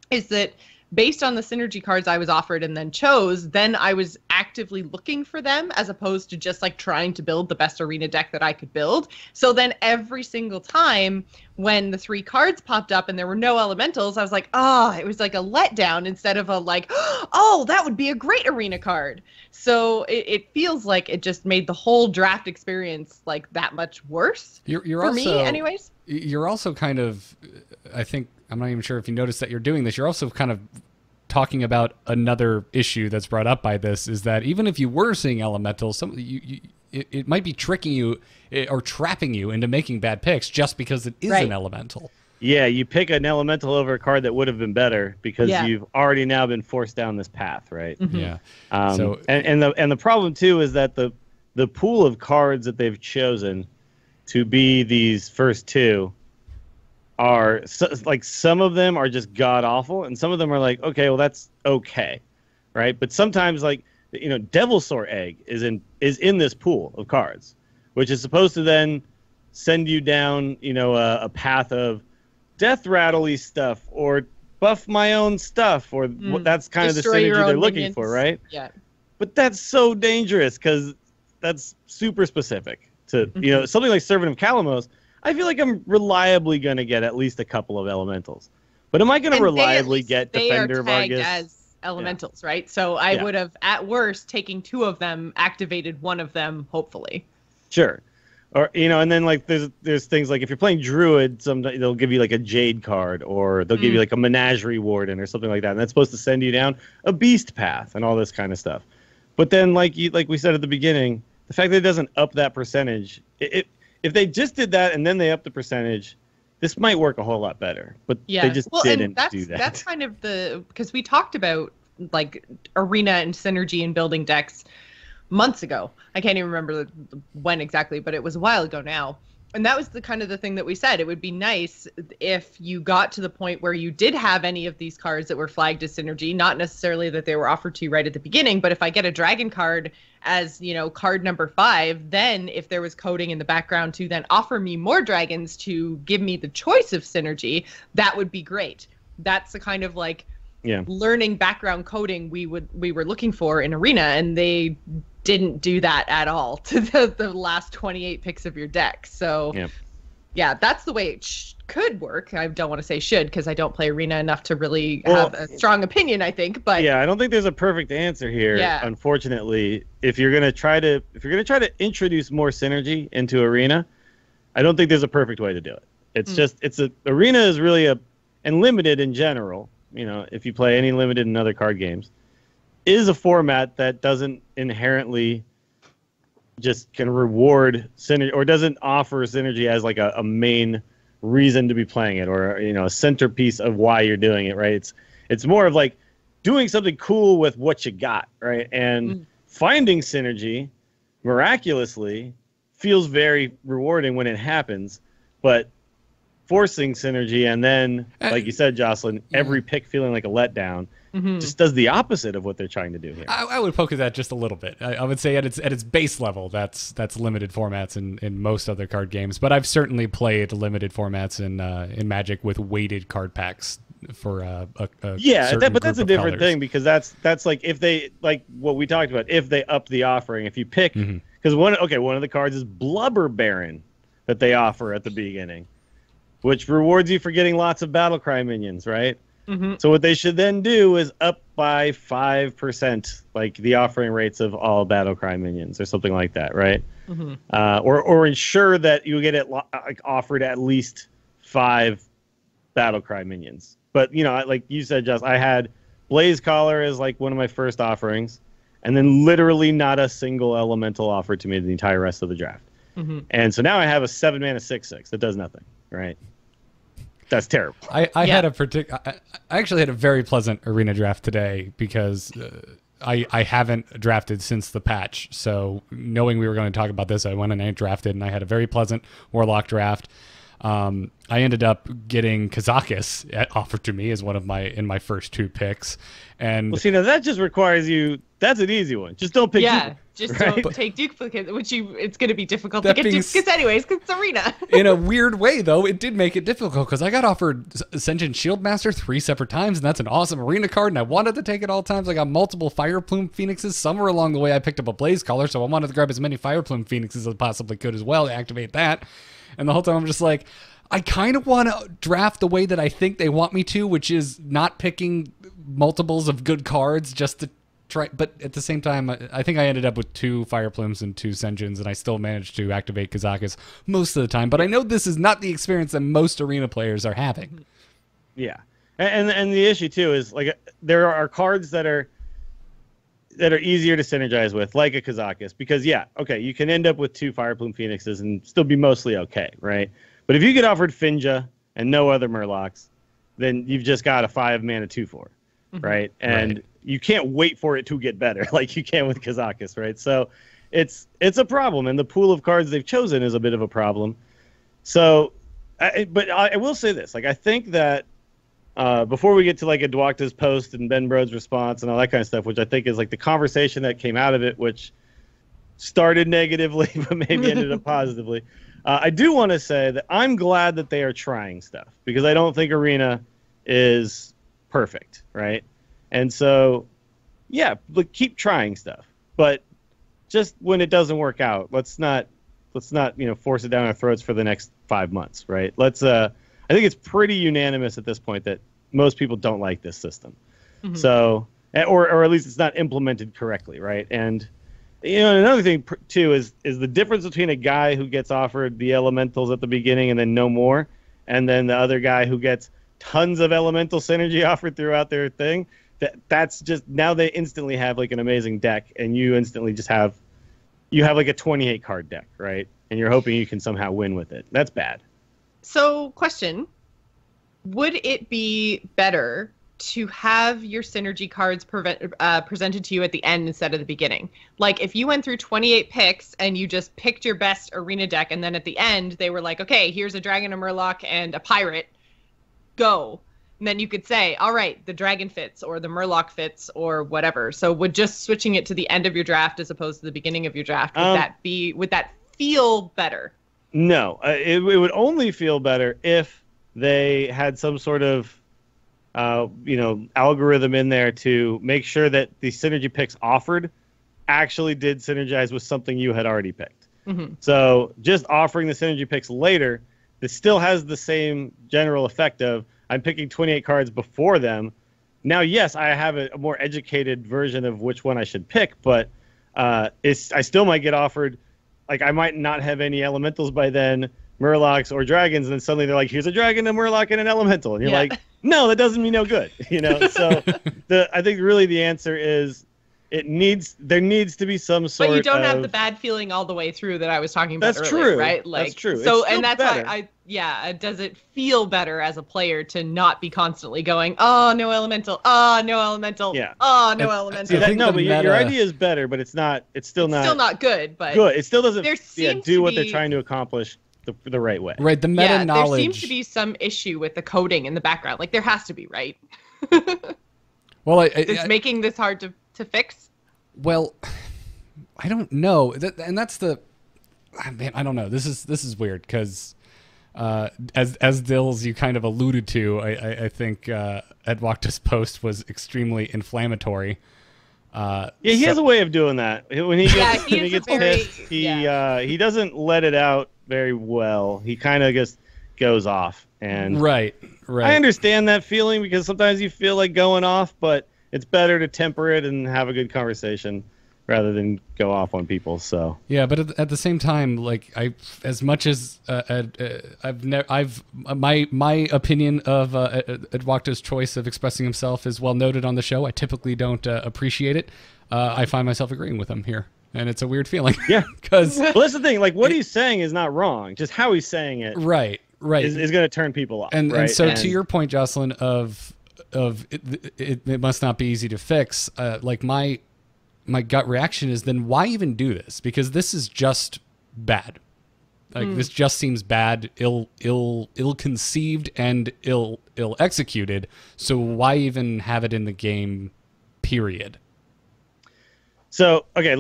Is that based on the synergy cards I was offered and then chose, then I was actively looking for them as opposed to just like trying to build the best Arena deck that I could build. So then every single time when the 3 cards popped up and there were no elementals, I was like, it was like a letdown instead of a like, oh, that would be a great Arena card. So it feels like it just made the whole draft experience like that much worse You're for also, me anyways. You're also kind of, I think, I'm not even sure if you noticed that you're doing this. You're also kind of talking about another issue that's brought up by this, is that even if you were seeing elementals, it might be tricking you or trapping you into making bad picks just because it is an elemental. Yeah, you pick an elemental over a card that would have been better because you've already now been forced down this path, right? Mm-hmm. Yeah. So the problem too is that the pool of cards that they've chosen to be these first 2 are like some of them are just god awful, and some of them are like, okay, well that's okay, right? But sometimes like Devilsaur Egg is in this pool of cards, which is supposed to then send you down a path of death rattle-y stuff or buff my own stuff, or that's kind of the synergy they're looking for, right? Yeah. But that's so dangerous because that's super specific to something like Servant of Calamos. I feel like I'm reliably going to get at least a couple of elementals. But am I going to And reliably get they are Defender tagged Vargas? as elementals, right? So I would have, at worst, taking 2 of them, activated 1 of them, hopefully. Sure. Or, and then like there's things like if you're playing Druid, sometimes they'll give you like a Jade card, or they'll give you like a Menagerie Warden or something like that, and that's supposed to send you down a Beast Path and all this kind of stuff. But then, like we said at the beginning, the fact that it doesn't up that percentage, if they just did that and then they up the percentage, this might work a whole lot better. But they just didn't do that. That's kind of because we talked about like Arena and Synergy and building decks months ago. I can't even remember when exactly, but it was a while ago now. And that was the kind of the thing that we said. It would be nice if you got to the point where you did have any of these cards that were flagged as Synergy, not necessarily that they were offered to you right at the beginning, but if I get a dragon card as, card number 5, then if there was coding in the background to then offer me more dragons to give me the choice of Synergy, that would be great. That's the kind of learning background coding we were looking for in Arena, and they didn't do that at all to the last 28 picks of your deck. So yeah, that's the way it could work. I don't want to say should, because I don't play Arena enough to really have a strong opinion, I think. But yeah, I don't think there's a perfect answer here. Yeah. Unfortunately, if you're gonna try to introduce more Synergy into Arena, I don't think there's a perfect way to do it. It's Arena is really and Limited in general. If you play any Limited and other card games, is a format that doesn't inherently just can reward Synergy, or doesn't offer Synergy as like a main reason to be playing it, or a centerpiece of why you're doing it, right? It's more of like doing something cool with what you got, right? And finding Synergy miraculously feels very rewarding when it happens, but forcing Synergy and then, like you said, Jocelyn, every pick feeling like a letdown just does the opposite of what they're trying to do here. I would poke at that just a little bit. I would say at its base level, that's limited formats in most other card games. But I've certainly played limited formats in Magic with weighted card packs for but that's a different thing, because that's like if they, like what we talked about, if they up the offering, if you pick, because one of the cards is Blubber Baron that they offer at the beginning, which rewards you for getting lots of Battlecry minions, right? So what they should then do is up by 5%, like the offering rates of all Battlecry minions, or something like that, right? Or ensure that you get it offered at least 5 Battlecry minions. But like you said, Joss, I had Blaze Caller as like one of my first offerings, and then literally not a single elemental offered to me the entire rest of the draft. And so now I have a 7-mana 6/6 that does nothing, right? That's terrible. I actually had a very pleasant Arena draft today, because I haven't drafted since the patch. So knowing we were going to talk about this, I went and I drafted, and I had a very pleasant Warlock draft. I ended up getting Kazakus offered to me as one of my first 2 picks. And well, see, now that just requires you. That's an easy one. Just don't pick. Just don't take duplicate, it's going to be difficult to get duplicates anyways, because it's Arena. In a weird way, though, it did make it difficult, because I got offered Ascension Shieldmaster 3 separate times, and that's an awesome Arena card, and I wanted to take it all times. I got multiple Fire Plume Phoenixes. Somewhere along the way, I picked up a Blaze Caller, so I wanted to grab as many Fire Plume Phoenixes as I possibly could as well to activate that. And the whole time I'm just like, I kind of want to draft the way that I think they want me to, which is not picking multiples of good cards just to try. But at the same time, I think I ended up with 2 Fire Plumes and 2 Senjins, and I still managed to activate Kazakus most of the time. But I know this is not the experience that most Arena players are having. Yeah. And the issue, too, is like there are cards that are easier to synergize with, like a Kazakus, because you can end up with 2 Fire Plume Phoenixes and still be mostly okay, right? But if you get offered Finja and no other Murlocs, then you've just got a 5-mana 2/4, right? And you can't wait for it to get better like you can with Kazakus, right? So it's a problem, and the pool of cards they've chosen is a bit of a problem. So, but I will say this, like I think that before we get to like a Dwakta's post and Ben Brode's response and all that kind of stuff, which I think is like the conversation that came out of it, which started negatively but maybe ended up positively. I do want to say that I'm glad that they are trying stuff, because I don't think Arena is perfect, right? And so, keep trying stuff, but just when it doesn't work out, let's not force it down our throats for the next 5 months, right? I think it's pretty unanimous at this point that most people don't like this system. So, or at least it's not implemented correctly, right? And another thing too is the difference between a guy who gets offered the elementals at the beginning and then no more, and then the other guy who gets tons of elemental synergy offered throughout their thing. That's just, now they instantly have like an amazing deck, and you instantly just have like a 28 card deck, right? And you're hoping you can somehow win with it. That's bad. So, question: would it be better to have your synergy cards presented to you at the end instead of the beginning? Like, if you went through 28 picks and you just picked your best arena deck, and then at the end they were like, okay, here's a dragon, a murloc, and a pirate, go. And then you could say, all right, the dragon fits or the murloc fits or whatever. So would just switching it to the end of your draft as opposed to the beginning of your draft, would that feel better? No, it would only feel better if they had some sort of algorithm in there to make sure that the synergy picks offered actually did synergize with something you had already picked. So just offering the synergy picks later, this still has the same general effect of I'm picking 28 cards before them. Now, yes, I have a more educated version of which one I should pick, but I still might get offered, like, I might not have any elementals by then, murlocs or dragons, and then suddenly they're like, here's a dragon, a murloc, and an elemental. And you're like, no, that doesn't mean no good. So I think really the answer is there needs to be some sort of... But you don't have the bad feeling all the way through that I was talking about That's earlier, true. right? Like, that's true. So, and that's better. why does it feel better as a player to not be constantly going, oh, no elemental, oh, no elemental, oh, no elemental? But your idea is better, but it's still not good, but good. It still doesn't do what they're be... trying to accomplish the right way. Right, the meta knowledge. There seems to be some issue with the coding in the background. Like, there has to be, right? Well, it's making this hard to fix. Well, I don't know, and that's the man. I don't know. This is weird because as Dills you kind of alluded to, I think Edwocta's post was extremely inflammatory. He has a way of doing that. When he gets pissed, he doesn't let it out very well. He kind of just goes off. And right. I understand that feeling because sometimes you feel like going off, but it's better to temper it and have a good conversation rather than go off on people. So yeah, but at the same time, like as much as my opinion of Edwocta's choice of expressing himself is well noted on the show. I typically don't appreciate it. I find myself agreeing with him here, and it's a weird feeling. Yeah, because that's the thing. Like what he's saying is not wrong. Just how he's saying it, right, is going to turn people off. And so to your point, Jocelyn, of it must not be easy to fix. Like my gut reaction is then why even do this? Because this is just bad. Like this just seems bad, ill conceived and ill executed. So why even have it in the game? Period. So okay,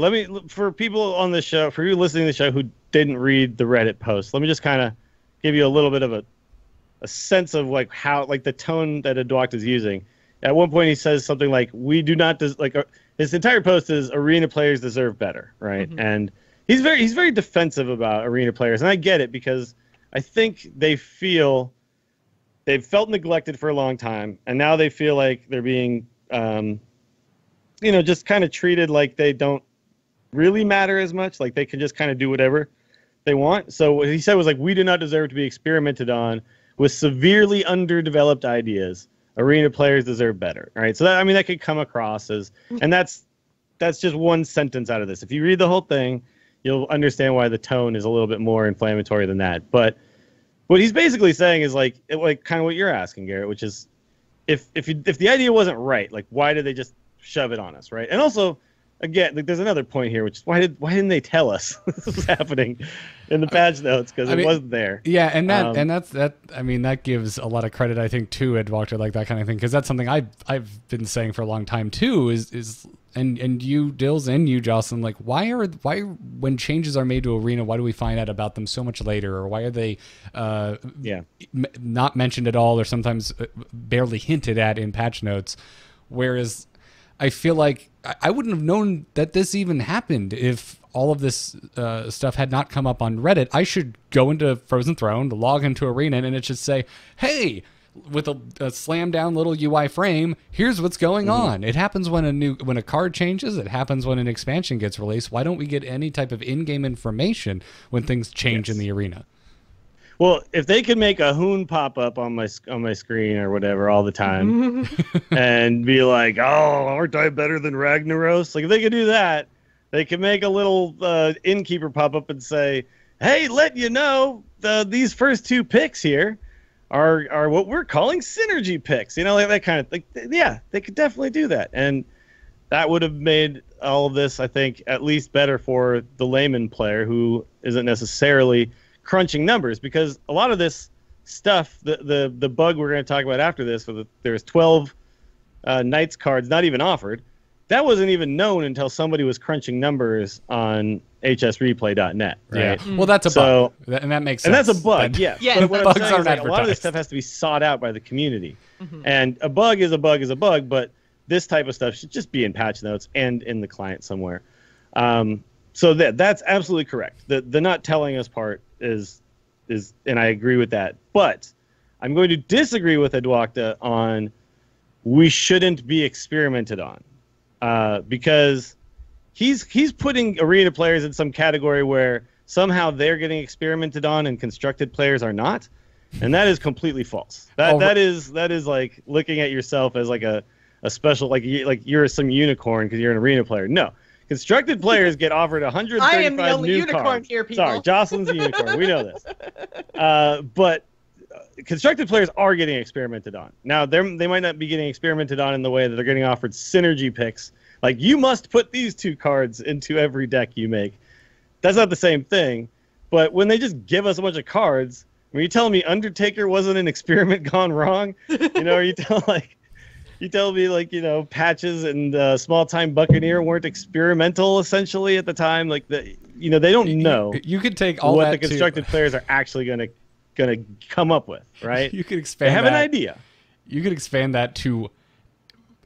for people on the show, for you listening to the show who didn't read the Reddit post, let me just kind of give you a little bit of a sense of like how like the tone that Edwocta is using. At one point he says something like, we do not his entire post is arena players deserve better, right? And he's very defensive about arena players, and I get it because I think they've felt neglected for a long time, and now they feel like they're being just kind of treated like they don't really matter as much, like they can just kind of do whatever they want. So what he said was like, we do not deserve to be experimented on with severely underdeveloped ideas. Arena players deserve better. All right. So that could come across as, and that's just one sentence out of this. If you read the whole thing, you'll understand why the tone is a little bit more inflammatory than that. But what he's basically saying is like kind of what you're asking, Garrett, which is if the idea wasn't right, like why did they just shove it on us, right? And also, again, like, there's another point here, which is why didn't they tell us this was happening in the patch notes, because it wasn't there. Yeah, and that gives a lot of credit, I think, to Edwocta, like that kind of thing, because that's something I've been saying for a long time too. Is and you Dills and you Jocelyn, like why when changes are made to Arena, why do we find out about them so much later, or why are they not mentioned at all, or sometimes barely hinted at in patch notes, whereas I feel like I wouldn't have known that this even happened if all of this stuff had not come up on Reddit. I should go into Frozen Throne, log into Arena, and it should say, hey, with a slam down little UI frame. Here's what's going on. It happens when a card changes. It happens when an expansion gets released. Why don't we get any type of in-game information when things change in the arena? Well, if they could make a Hoon pop up on my screen or whatever all the time, and be like, "Oh, aren't I better than Ragnaros?" Like if they could do that, they could make a little innkeeper pop up and say, "Hey, let you know, these first 2 picks here are what we're calling synergy picks." You know, like that kind of thing. Yeah, they could definitely do that, and that would have made all of this, I think, at least better for the layman player who isn't necessarily crunching numbers, because a lot of this stuff, the bug we're going to talk about after this, there's 12 Knights cards not even offered. That wasn't even known until somebody was crunching numbers on hsreplay.net, right? Yeah. Well, that's a bug, and that makes sense. And that's a bug, yes. Yeah, But what bugs I'm saying aren't is like, a lot of this advertised. stuff has to be sought out by the community. And a bug is a bug is a bug, but this type of stuff should just be in patch notes and in the client somewhere. So that's absolutely correct. The not telling us part is, and I agree with that. But I'm going to disagree with Edwakta on we shouldn't be experimented on, because he's putting arena players in some category where somehow they're getting experimented on and constructed players are not, and that is completely false. That is like looking at yourself as like a special, like you're some unicorn because you're an arena player. No. Constructed players get offered 135 I am the only new unicorn cards. here, people. Sorry, Jocelyn's a unicorn. We know this. But constructed players are getting experimented on. Now, they might not be getting experimented on in the way that they're getting offered synergy picks. Like, you must put these 2 cards into every deck you make. That's not the same thing. But when they just give us a bunch of cards, when you tell me Undertaker wasn't an experiment gone wrong, you know, or you tell me, like, you know, Patches and Small-Time Buccaneer weren't experimental, essentially, at the time. Like, you know, they don't know You could take all what that the constructed players are actually gonna come up with, right? You could They expand have that. an idea. You could expand that to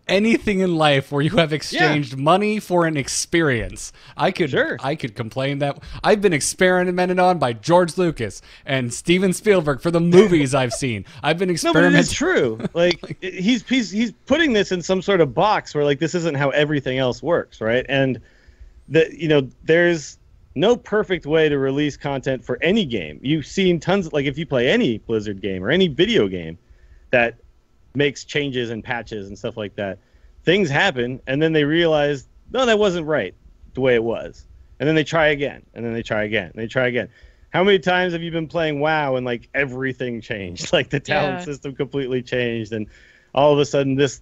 anything in life where you have exchanged money for an experience. I could complain that I've been experimented on by George Lucas and Steven Spielberg for the movies I've seen. I've been No, but it is experimenting. true. Like, he's putting this in some sort of box where, like, this isn't how everything else works, right? And there's no perfect way to release content for any game. You've seen tons, like, if you play any Blizzard game or any video game that makes changes and patches and stuff like that, things happen, and then they realize, no, that wasn't right the way it was, and then they try again, and then they try again, and they try again. How many times have you been playing WoW and, like, everything changed? Like, the talent system completely changed, and all of a sudden this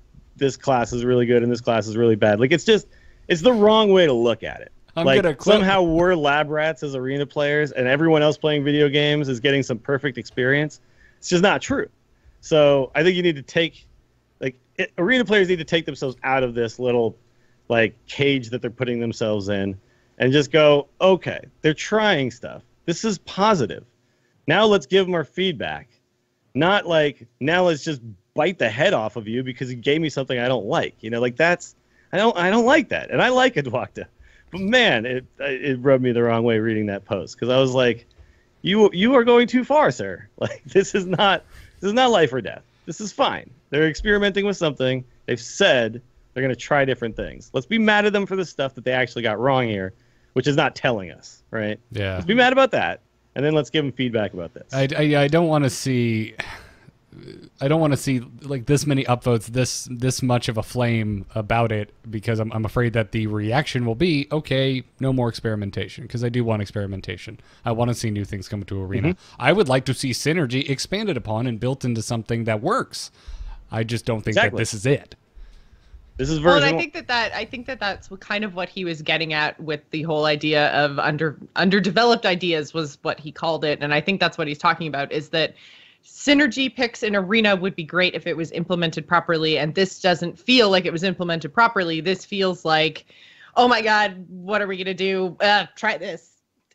class is really good and this class is really bad. Like, it's the wrong way to look at it. Somehow we're lab rats as arena players, and everyone else playing video games is getting some perfect experience. It's just not true. So I think you need to take, arena players need to take themselves out of this little, like, cage that they're putting themselves in, and just go, okay, they're trying stuff. This is positive. Now let's give them our feedback. Not like, now let's just bite the head off of you because you gave me something I don't like. You know, like, I don't like that, and I like Edwakta. But man, it rubbed me the wrong way reading that post, because I was like, you are going too far, sir. Like, this is not life or death. This is fine. They're experimenting with something. They've said they're going to try different things. Let's be mad at them for the stuff that they actually got wrong here, which is not telling us, right? Yeah. Let's be mad about that, and then let's give them feedback about this. I don't want to see. I don't want to see, like, this many upvotes, this much of a flame about it, because I'm afraid that the reaction will be, okay, no more experimentation, because I do want experimentation. I want to see new things come to Arena. Mm-hmm. I would like to see synergy expanded upon and built into something that works. I just don't think that this is it. This is Well, version. and I think that that's kind of what he was getting at with the whole idea of underdeveloped ideas, was what he called it, and I think that's what he's talking about, is that synergy picks in Arena would be great if it was implemented properly, and this doesn't feel like it was implemented properly. This feels like, oh my god, what are we going to do? Try this,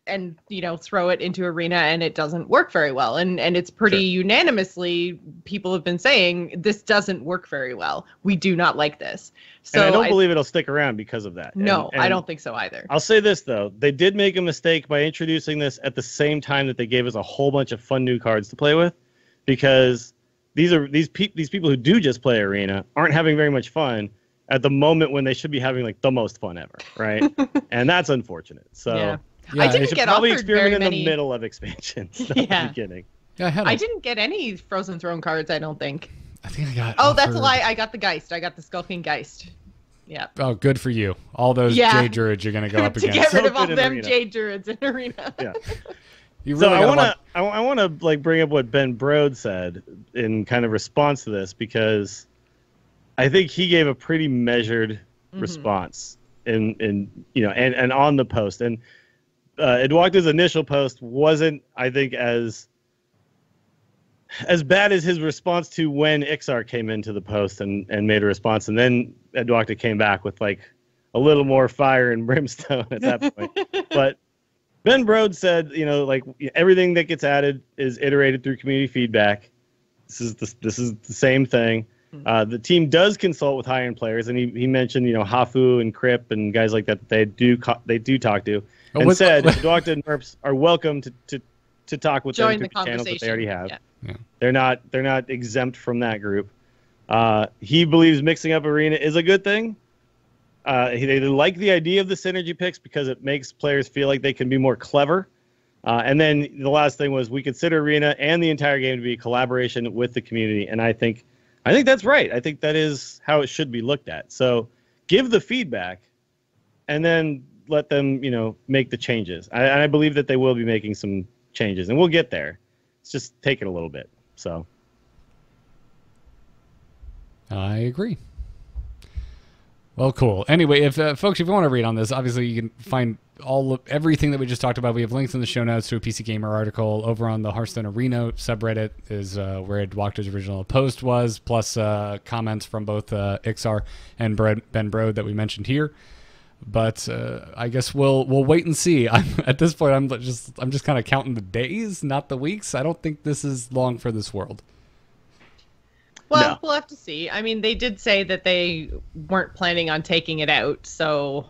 and, you know, throw it into Arena, and it doesn't work very well. And it's pretty unanimously, people have been saying, this doesn't work very well. We do not like this. So and I don't believe it'll stick around because of that. No, and I don't think so either. I'll say this, though. They did make a mistake by introducing this at the same time that they gave us a whole bunch of fun new cards to play with, because these people who do just play arena aren't having very much fun at the moment when they should be having like the most fun ever, right? And that's unfortunate. So Yeah. Yeah, I they didn't should get probably offered experiment very in many. the middle of expansions, not Yeah. the beginning. Yeah, I didn't get any Frozen Throne cards, I don't think. I think I got. Oh, that's a offered- lie. I got the Geist. I got the Skulking Geist. Yeah. Oh, good for you. All those Yeah. Jade Druids you're gonna go up To against. get rid So of all good in them Arena. Jade Druids in Arena. Yeah. You So really I gotta want to I want to like bring up what Ben Brode said in kind of response to this, because I think he gave a pretty measured response in and on the post. And Eduardo's initial post wasn't, I think, as bad as his response to when Ixar came into the post and made a response, and then Eduardo came back with like a little more fire and brimstone at that point. But Ben Brode said, like everything that gets added is iterated through community feedback. This is the same thing. The team does consult with high-end players, and he mentioned Hafu and Crip and guys like that they do talk to, Oh, and what's- said Eduardo and Merps are welcome to talk with Join them the through the channels that they already have. Yeah. They're not exempt from that group. He believes mixing up arena is a good thing. They like the idea of the synergy picks because it makes players feel like they can be more clever. And then the last thing was we consider arena and the entire game to be a collaboration with the community, and I think that's right. I think that is how it should be looked at. So give the feedback, and then let them make the changes. I believe that they will be making some changes, and we'll get there. It's just taking a little bit. So I agree. Well, cool. Anyway, if folks, if you want to read on this, obviously you can find everything that we just talked about. We have links in the show notes to a PC Gamer article over on the Hearthstone Arena subreddit is where Eduardo's original post was, plus comments from both Ixar and Ben Brode that we mentioned here. But I guess we'll wait and see. At this point, I'm just kind of counting the days, not the weeks. I don't think this is long for this world. Well, No. we'll have to see. I mean, they did say that they weren't planning on taking it out. So,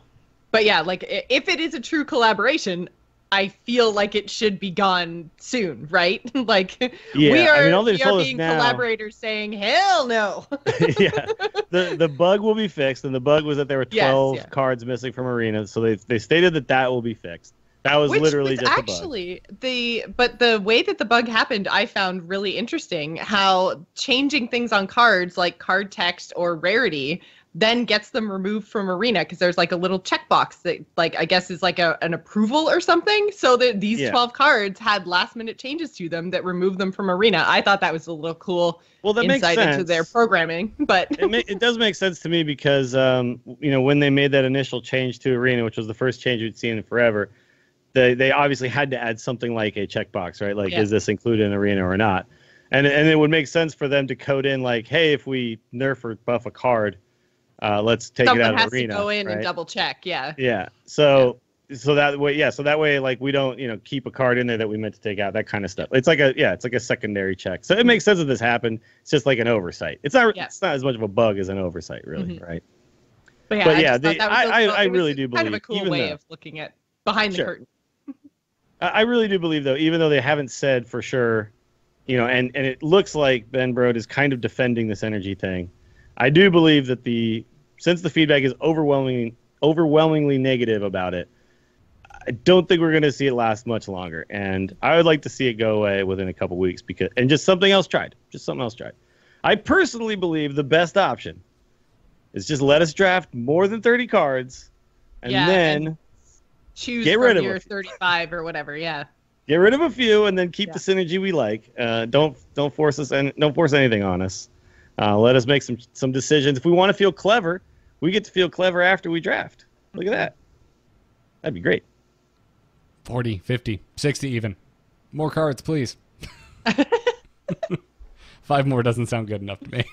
but yeah, like if it is a true collaboration, I feel like it should be gone soon, right? Like Yeah, we are, I mean, all they we are told us being now- collaborators saying, hell no. yeah, the bug will be fixed, and the bug was that there were 12 Yes, yeah. cards missing from arena. So they stated that will be fixed. That was Which literally was just a bug. actually the way that the bug happened, I found really interesting. How changing things on cards like card text or rarity then gets them removed from arena, because there's like a little checkbox that like I guess is like an approval or something. So that these Yeah. 12 cards had last minute changes to them that removed them from arena. I thought that was a little cool Well, that makes insight sense. into their programming. But It does make sense to me because when they made that initial change to arena, which was the first change we'd seen in forever, they obviously had to add something like a checkbox, right? Like, Yeah. is this included in arena or not? And it would make sense for them to code in like, hey, if we nerf or buff a card, let's take someone it out has of arena. to go in right? and double check. Yeah. Yeah. So that way, like we don't, keep a card in there that we meant to take out, that kind of stuff. It's like a secondary check. So it makes sense that this happened. It's just like an oversight. It's not as much of a bug as an oversight, really, right? But yeah, But I yeah, just thought that was I it was really do kind of a believe, cool even way though- of looking at behind the Sure. curtain. I really do believe, though, even though they haven't said for sure, and it looks like Ben Brode is kind of defending this energy thing. I do believe that since the feedback is overwhelmingly negative about it, I don't think we're going to see it last much longer. And I would like to see it go away within a couple weeks and just something else tried. I personally believe the best option is just let us draft more than 30 cards, and Yeah, then and choose get from rid of your it. 35 or whatever. Yeah. get rid of a few, and then keep Yeah. the synergy we like. Don't force us, and don't force anything on us. Let us make some decisions. If we want to feel clever, we get to feel clever after we draft. Look at that. That'd be great. 40, 50, 60 even. More cards, please. 5 more doesn't sound good enough to me.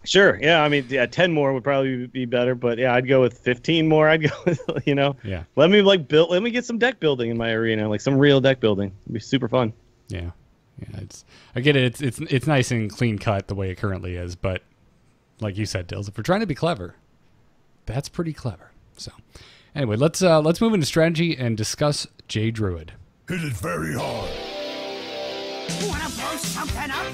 Sure. Yeah. I mean, 10 more would probably be better, but yeah, I'd go with 15 more. I'd go with, Yeah. let me get some deck building in my arena, like some real deck building. It'd be super fun. Yeah. I get it. It's nice and clean cut the way it currently is, but like you said, Dills, if we're trying to be clever, that's pretty clever. So anyway, let's move into strategy and discuss Jade Druid. Hit it very hard. Wanna blow something up?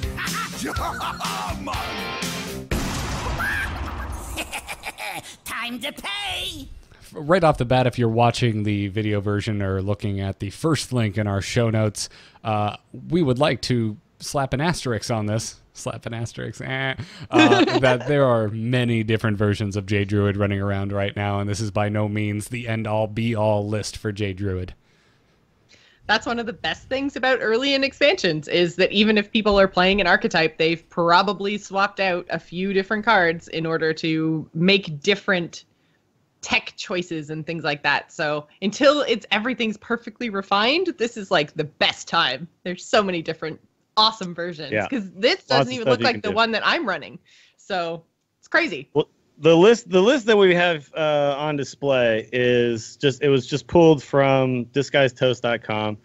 Time to pay! Right off the bat, if you're watching the video version or looking at the first link in our show notes, we would like to slap an asterisk on this. Slap an asterisk. That there are many different versions of Jade Druid running around right now, and this is by no means the end-all, be-all list for Jade Druid. That's one of the best things about early in expansions is that even if people are playing an archetype, they've probably swapped out a few different cards in order to make different tech choices and things like that. So until everything's perfectly refined, this is like the best time. There's so many different awesome versions because this doesn't even look like the one that I'm running. So it's crazy. Well, the list that we have on display was just pulled from thisguystoast.com,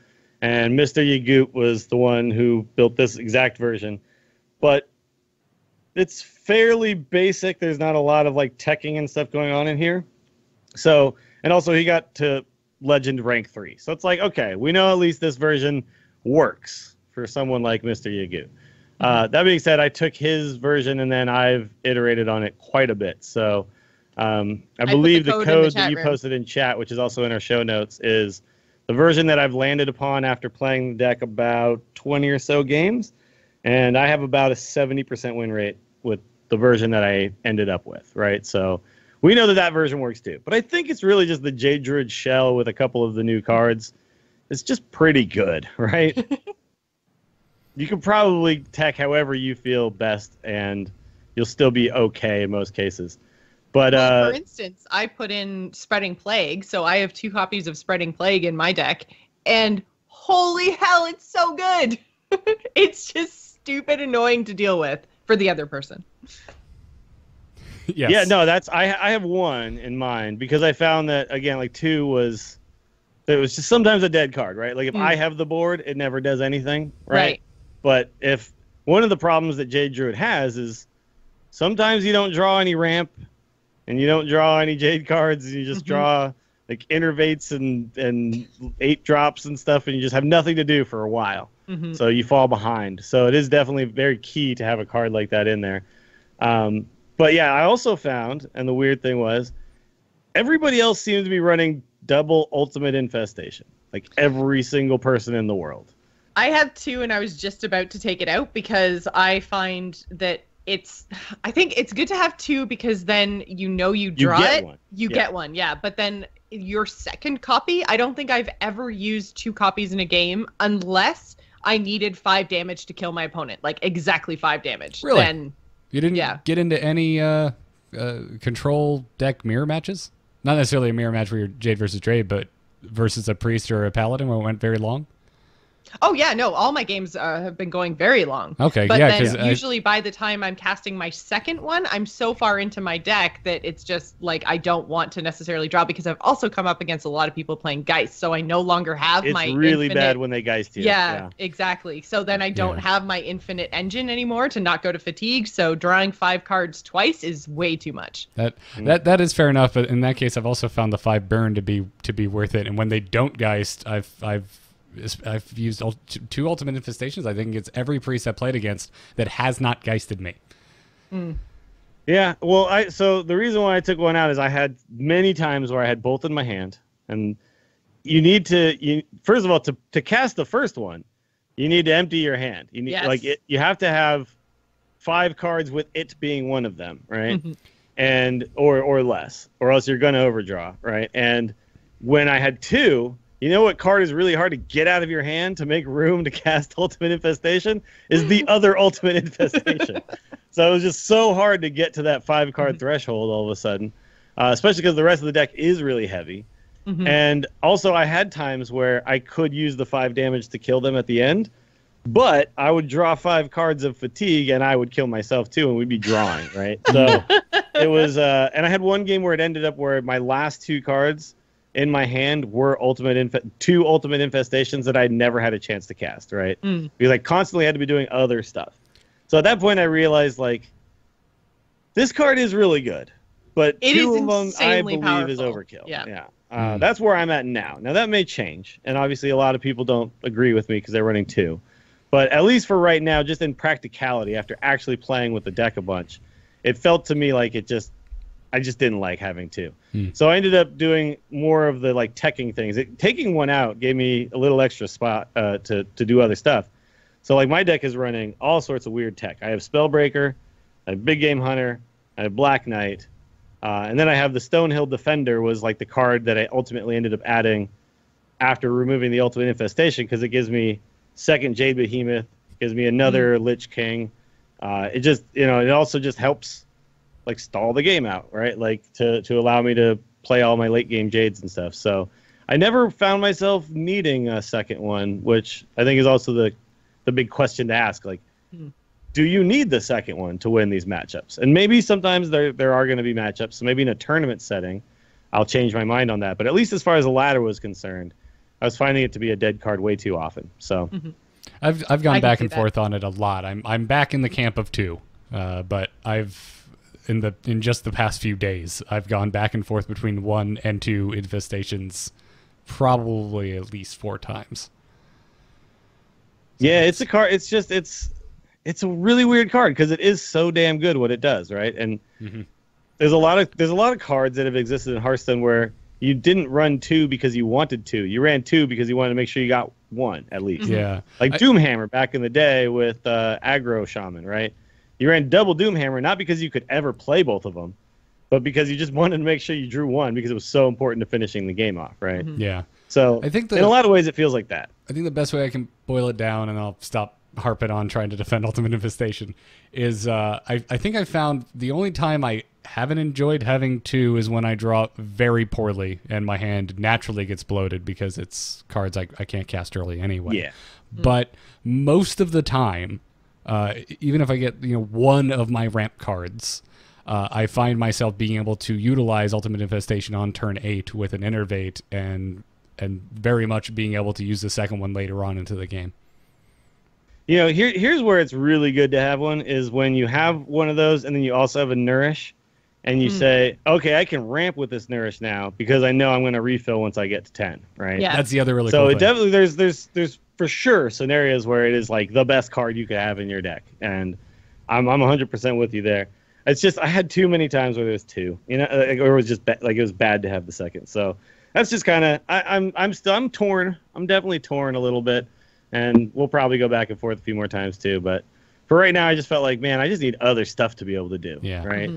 and Mr. Yagoot was the one who built this exact version. But it's fairly basic. There's not a lot of like teching and stuff going on in here. So, and also he got to Legend rank 3. So it's like, okay, we know at least this version works for someone like Mr. Yagoot. That being said, I took his version and then I've iterated on it quite a bit. So I believe the code that you posted in chat, which is also in our show notes, is the version that I've landed upon after playing the deck about 20 or so games. And I have about a 70% win rate with the version that I ended up with, right? So we know that version works too. But I think it's really just the Jade Druid shell with a couple of the new cards. It's just pretty good, right? You can probably tech however you feel best, and you'll still be okay in most cases. But for instance, I put in Spreading Plague, so I have 2 copies of Spreading Plague in my deck, and holy hell, it's so good! It's just stupid annoying to deal with for the other person. Yes. Yeah, no, I have 1 in mind because I found that again, like 2 was just sometimes a dead card, right? Like if I have the board, it never does anything, right? But if one of the problems that Jade Druid has is sometimes you don't draw any ramp and you don't draw any Jade cards and you just draw like innervates and 8 drops and stuff and you just have nothing to do for a while. So you fall behind. So it is definitely very key to have a card like that in there. But yeah, I also found, and the weird thing was, everybody else seemed to be running double Ultimate Infestation. Like every single person in the world. I have 2, and I was just about to take it out because I find that I think it's good to have 2 because then you draw it. You get one, yeah. But then your second copy, I don't think I've ever used 2 copies in a game unless I needed 5 damage to kill my opponent. Like exactly 5 damage. Really? Then, you didn't get into any control deck mirror matches? Not necessarily a mirror match where you're Jade versus Jade, but versus a priest or a paladin where it went very long? Oh, yeah, no, all my games have been going very long. Okay, but yeah. Then usually by the time I'm casting my second one, I'm so far into my deck that it's just like I don't want to necessarily draw because I've also come up against a lot of people playing Geist, so I no longer have my It's really infinite... bad when they Geist you. Yeah, exactly. So then I don't have my infinite engine anymore to not go to fatigue, so drawing 5 cards twice is way too much. That is fair enough, but in that case, I've also found the 5 burn to be worth it, and when they don't Geist, I've used 2 Ultimate Infestations. I think it's every priest I played against that has not Geisted me. Yeah, well, so the reason why I took one out is I had many times where I had both in my hand, and first of all, to cast the first one, you need to empty your hand. You need you have to have 5 cards with it being one of them, right? And or less, or else you're gonna overdraw, right? And when I had 2. You know what card is really hard to get out of your hand to make room to cast Ultimate Infestation? Is the other Ultimate Infestation. So it was just so hard to get to that 5-card threshold all of a sudden, especially because the rest of the deck is really heavy. And also I had times where I could use the 5 damage to kill them at the end, but I would draw 5 cards of fatigue and I would kill myself too, and we'd be drawing, right? So it was, and I had one game where it ended up where my last 2 cards in my hand were 2 Ultimate Infestations that I never had a chance to cast, right? Because I constantly had to be doing other stuff. So at that point, I realized, like, this card is really good, but 2 of them, I believe, powerful. is overkill. Yeah. That's where I'm at now. Now, that may change, and obviously a lot of people don't agree with me because they're running 2. But at least for right now, just in practicality, after actually playing with the deck a bunch, it felt to me like I just didn't like having two. So I ended up doing more of the like teching things. Taking one out gave me a little extra spot to do other stuff. So like my deck is running all sorts of weird tech. I have Spellbreaker, I have Big Game Hunter, I have Black Knight, and then I have the Stonehill Defender was like the card that I ultimately ended up adding after removing the Ultimate Infestation because it gives me second Jade Behemoth, gives me another Lich King. It just, it also just helps like stall the game out, right? Like to allow me to play all my late game Jades and stuff. So I never found myself needing a second one, which I think is also the big question to ask. Like, do you need the second one to win these matchups? And maybe sometimes there are going to be matchups. So maybe in a tournament setting, I'll change my mind on that. But at least as far as the ladder was concerned, I was finding it to be a dead card way too often. So I've gone back and forth on it a lot. I'm back in the camp of two, but in just the past few days, I've gone back and forth between 1 and 2 infestations probably at least 4 times. Yeah, it's a card. It's just it's a really weird card because it is so damn good what it does, right? And there's a lot of cards that have existed in Hearthstone where you didn't run 2 because you wanted to. You ran 2 because you wanted to make sure you got 1 at least. Yeah, like Doomhammer back in the day with Aggro Shaman, right? You ran double Doomhammer not because you could ever play both of them, but because you just wanted to make sure you drew 1 because it was so important to finishing the game off, right? Yeah. So I think in a lot of ways it feels like that. I think the best way I can boil it down, and I'll stop harping on trying to defend Ultimate Infestation, is I think I found the only time I haven't enjoyed having 2 is when I draw very poorly and my hand naturally gets bloated because it's cards I can't cast early anyway. Yeah. But most of the time, even if I get one of my ramp cards, I find myself being able to utilize Ultimate Infestation on turn 8 with an Innervate and very much being able to use the second one later on into the game. Here's where it's really good to have one is when you have one of those and then you also have a Nourish and you say, okay, I can ramp with this Nourish now because I know I'm going to refill once I get to 10, right? Yeah. That's the other really so cool it thing. definitely there's for sure scenarios where it is like the best card you could have in your deck, and I'm 100% with you there. It's just I had too many times where there was 2, or it was just like it was bad to have the second. So that's just kind of I'm torn. I'm definitely torn a little bit, and we'll probably go back and forth a few more times too. But for right now, I just felt like, man, I just need other stuff to be able to do. Yeah. Right.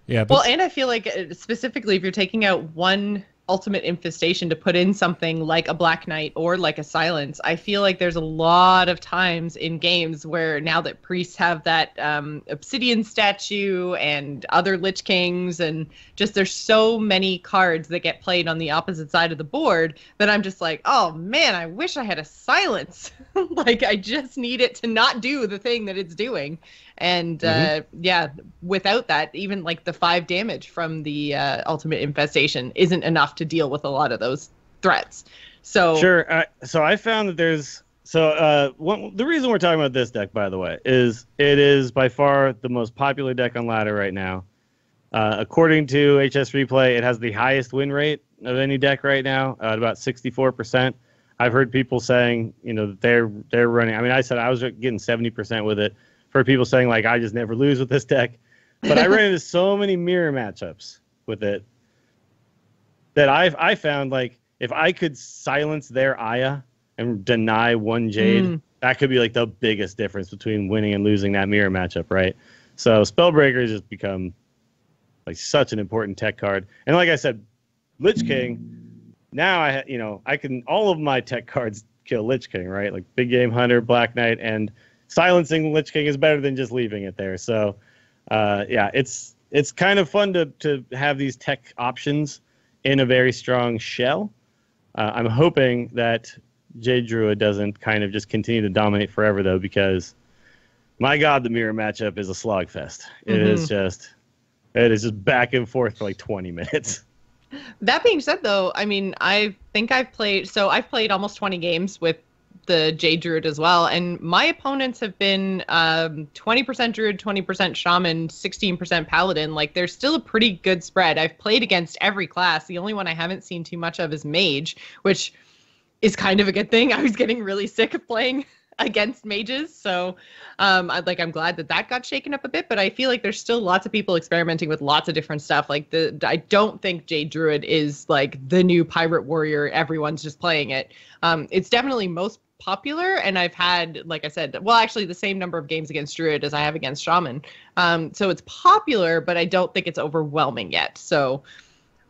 Yeah. But Well, and I feel like specifically if you're taking out one Ultimate Infestation to put in something like a Black Knight or like a Silence, I feel like there's a lot of times in games where now that priests have that Obsidian statue and other Lich Kings and just there's so many cards that get played on the opposite side of the board that I'm just like, oh man, I wish I had a Silence. Like I just need it to not do the thing that it's doing. And yeah, without that, even like the 5 damage from the Ultimate Infestation isn't enough to deal with a lot of those threats. So Sure. So I found that there's the reason we're talking about this deck, by the way, is it is by far the most popular deck on ladder right now. According to HS Replay, it has the highest win rate of any deck right now, at about 64%. I've heard people saying, that they're running. I mean, I said I was getting 70% with it. I've heard people saying like I just never lose with this deck, but I ran into so many mirror matchups with it that I found like if I could silence their Aya and deny 1 Jade, that could be like the biggest difference between winning and losing that mirror matchup, right? So Spellbreaker has just become like such an important tech card, and like I said, Lich King. Now I can all of my tech cards kill Lich King, right? Like Big Game Hunter, Black Knight, and silencing Lich King is better than just leaving it there. So yeah, it's kind of fun to have these tech options in a very strong shell. I'm hoping that Jade Druid doesn't kind of just continue to dominate forever, though, because my God, the mirror matchup is a slogfest. It is just back and forth for like 20 minutes. that being said, though, I mean, I think I've played almost 20 games with the Jade Druid as well, and my opponents have been 20% Druid, 20% Shaman, 16% Paladin. Like, there's still a pretty good spread. I've played against every class. The only one I haven't seen too much of is Mage, which is kind of a good thing. I was getting really sick of playing against mages. So I'm glad that got shaken up a bit, but I feel like there's still lots of people experimenting with lots of different stuff. Like I don't think Jade Druid is like the new pirate warrior. Everyone's just playing it. It's definitely most popular, and I've had, like I said, well, actually the same number of games against Druid as I have against Shaman. So it's popular, but I don't think it's overwhelming yet. So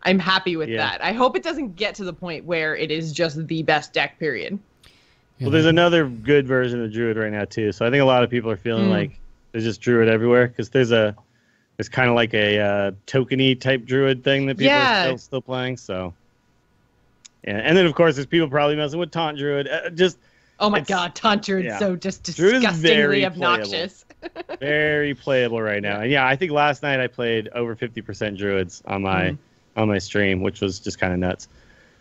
I'm happy with that. I hope it doesn't get to the point where it is just the best deck, period. Well, there's another good version of Druid right now too. So I think a lot of people are feeling like there's just Druid everywhere, because there's kind of like a tokeny type Druid thing that people are still playing. So yeah, and then of course there's people probably messing with Taunt Druid. Oh my God, Taunt Druid's so just disgustingly obnoxious. Very playable right now. And yeah, I think last night I played over 50% Druids on my stream, which was just kind of nuts.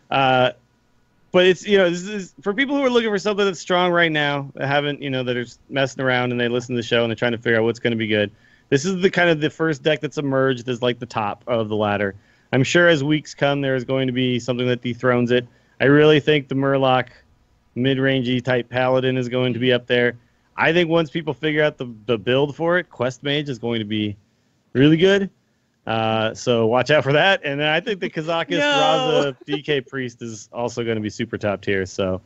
But it's, this is for people who are looking for something that's strong right now, that haven't, that are messing around and they listen to the show and they're trying to figure out what's going to be good. This is the first deck that's emerged as like the top of the ladder. I'm sure as weeks come, there is going to be something that dethrones it. I really think the Murloc mid-rangey type Paladin is going to be up there. I think once people figure out the build for it, Quest Mage is going to be really good. So watch out for that. And then I think the Kazakus Raza DK Priest is also going to be super top tier. So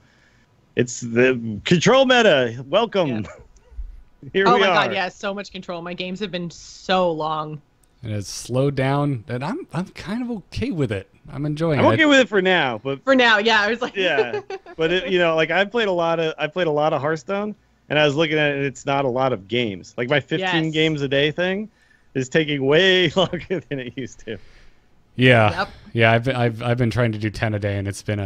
it's the control meta. Welcome. Yeah. Here we are. Oh my God, yeah, so much control. My games have been so long. And it's slowed down, and I'm kind of okay with it. I'm enjoying it. I'm okay with it for now, but for now, yeah, I was like, yeah, but like I played a lot of Hearthstone, and I was looking at it. It's not a lot of games. Like my 15 games a day thing is taking way longer than it used to. Yeah, yeah. I've been trying to do 10 a day, and it's been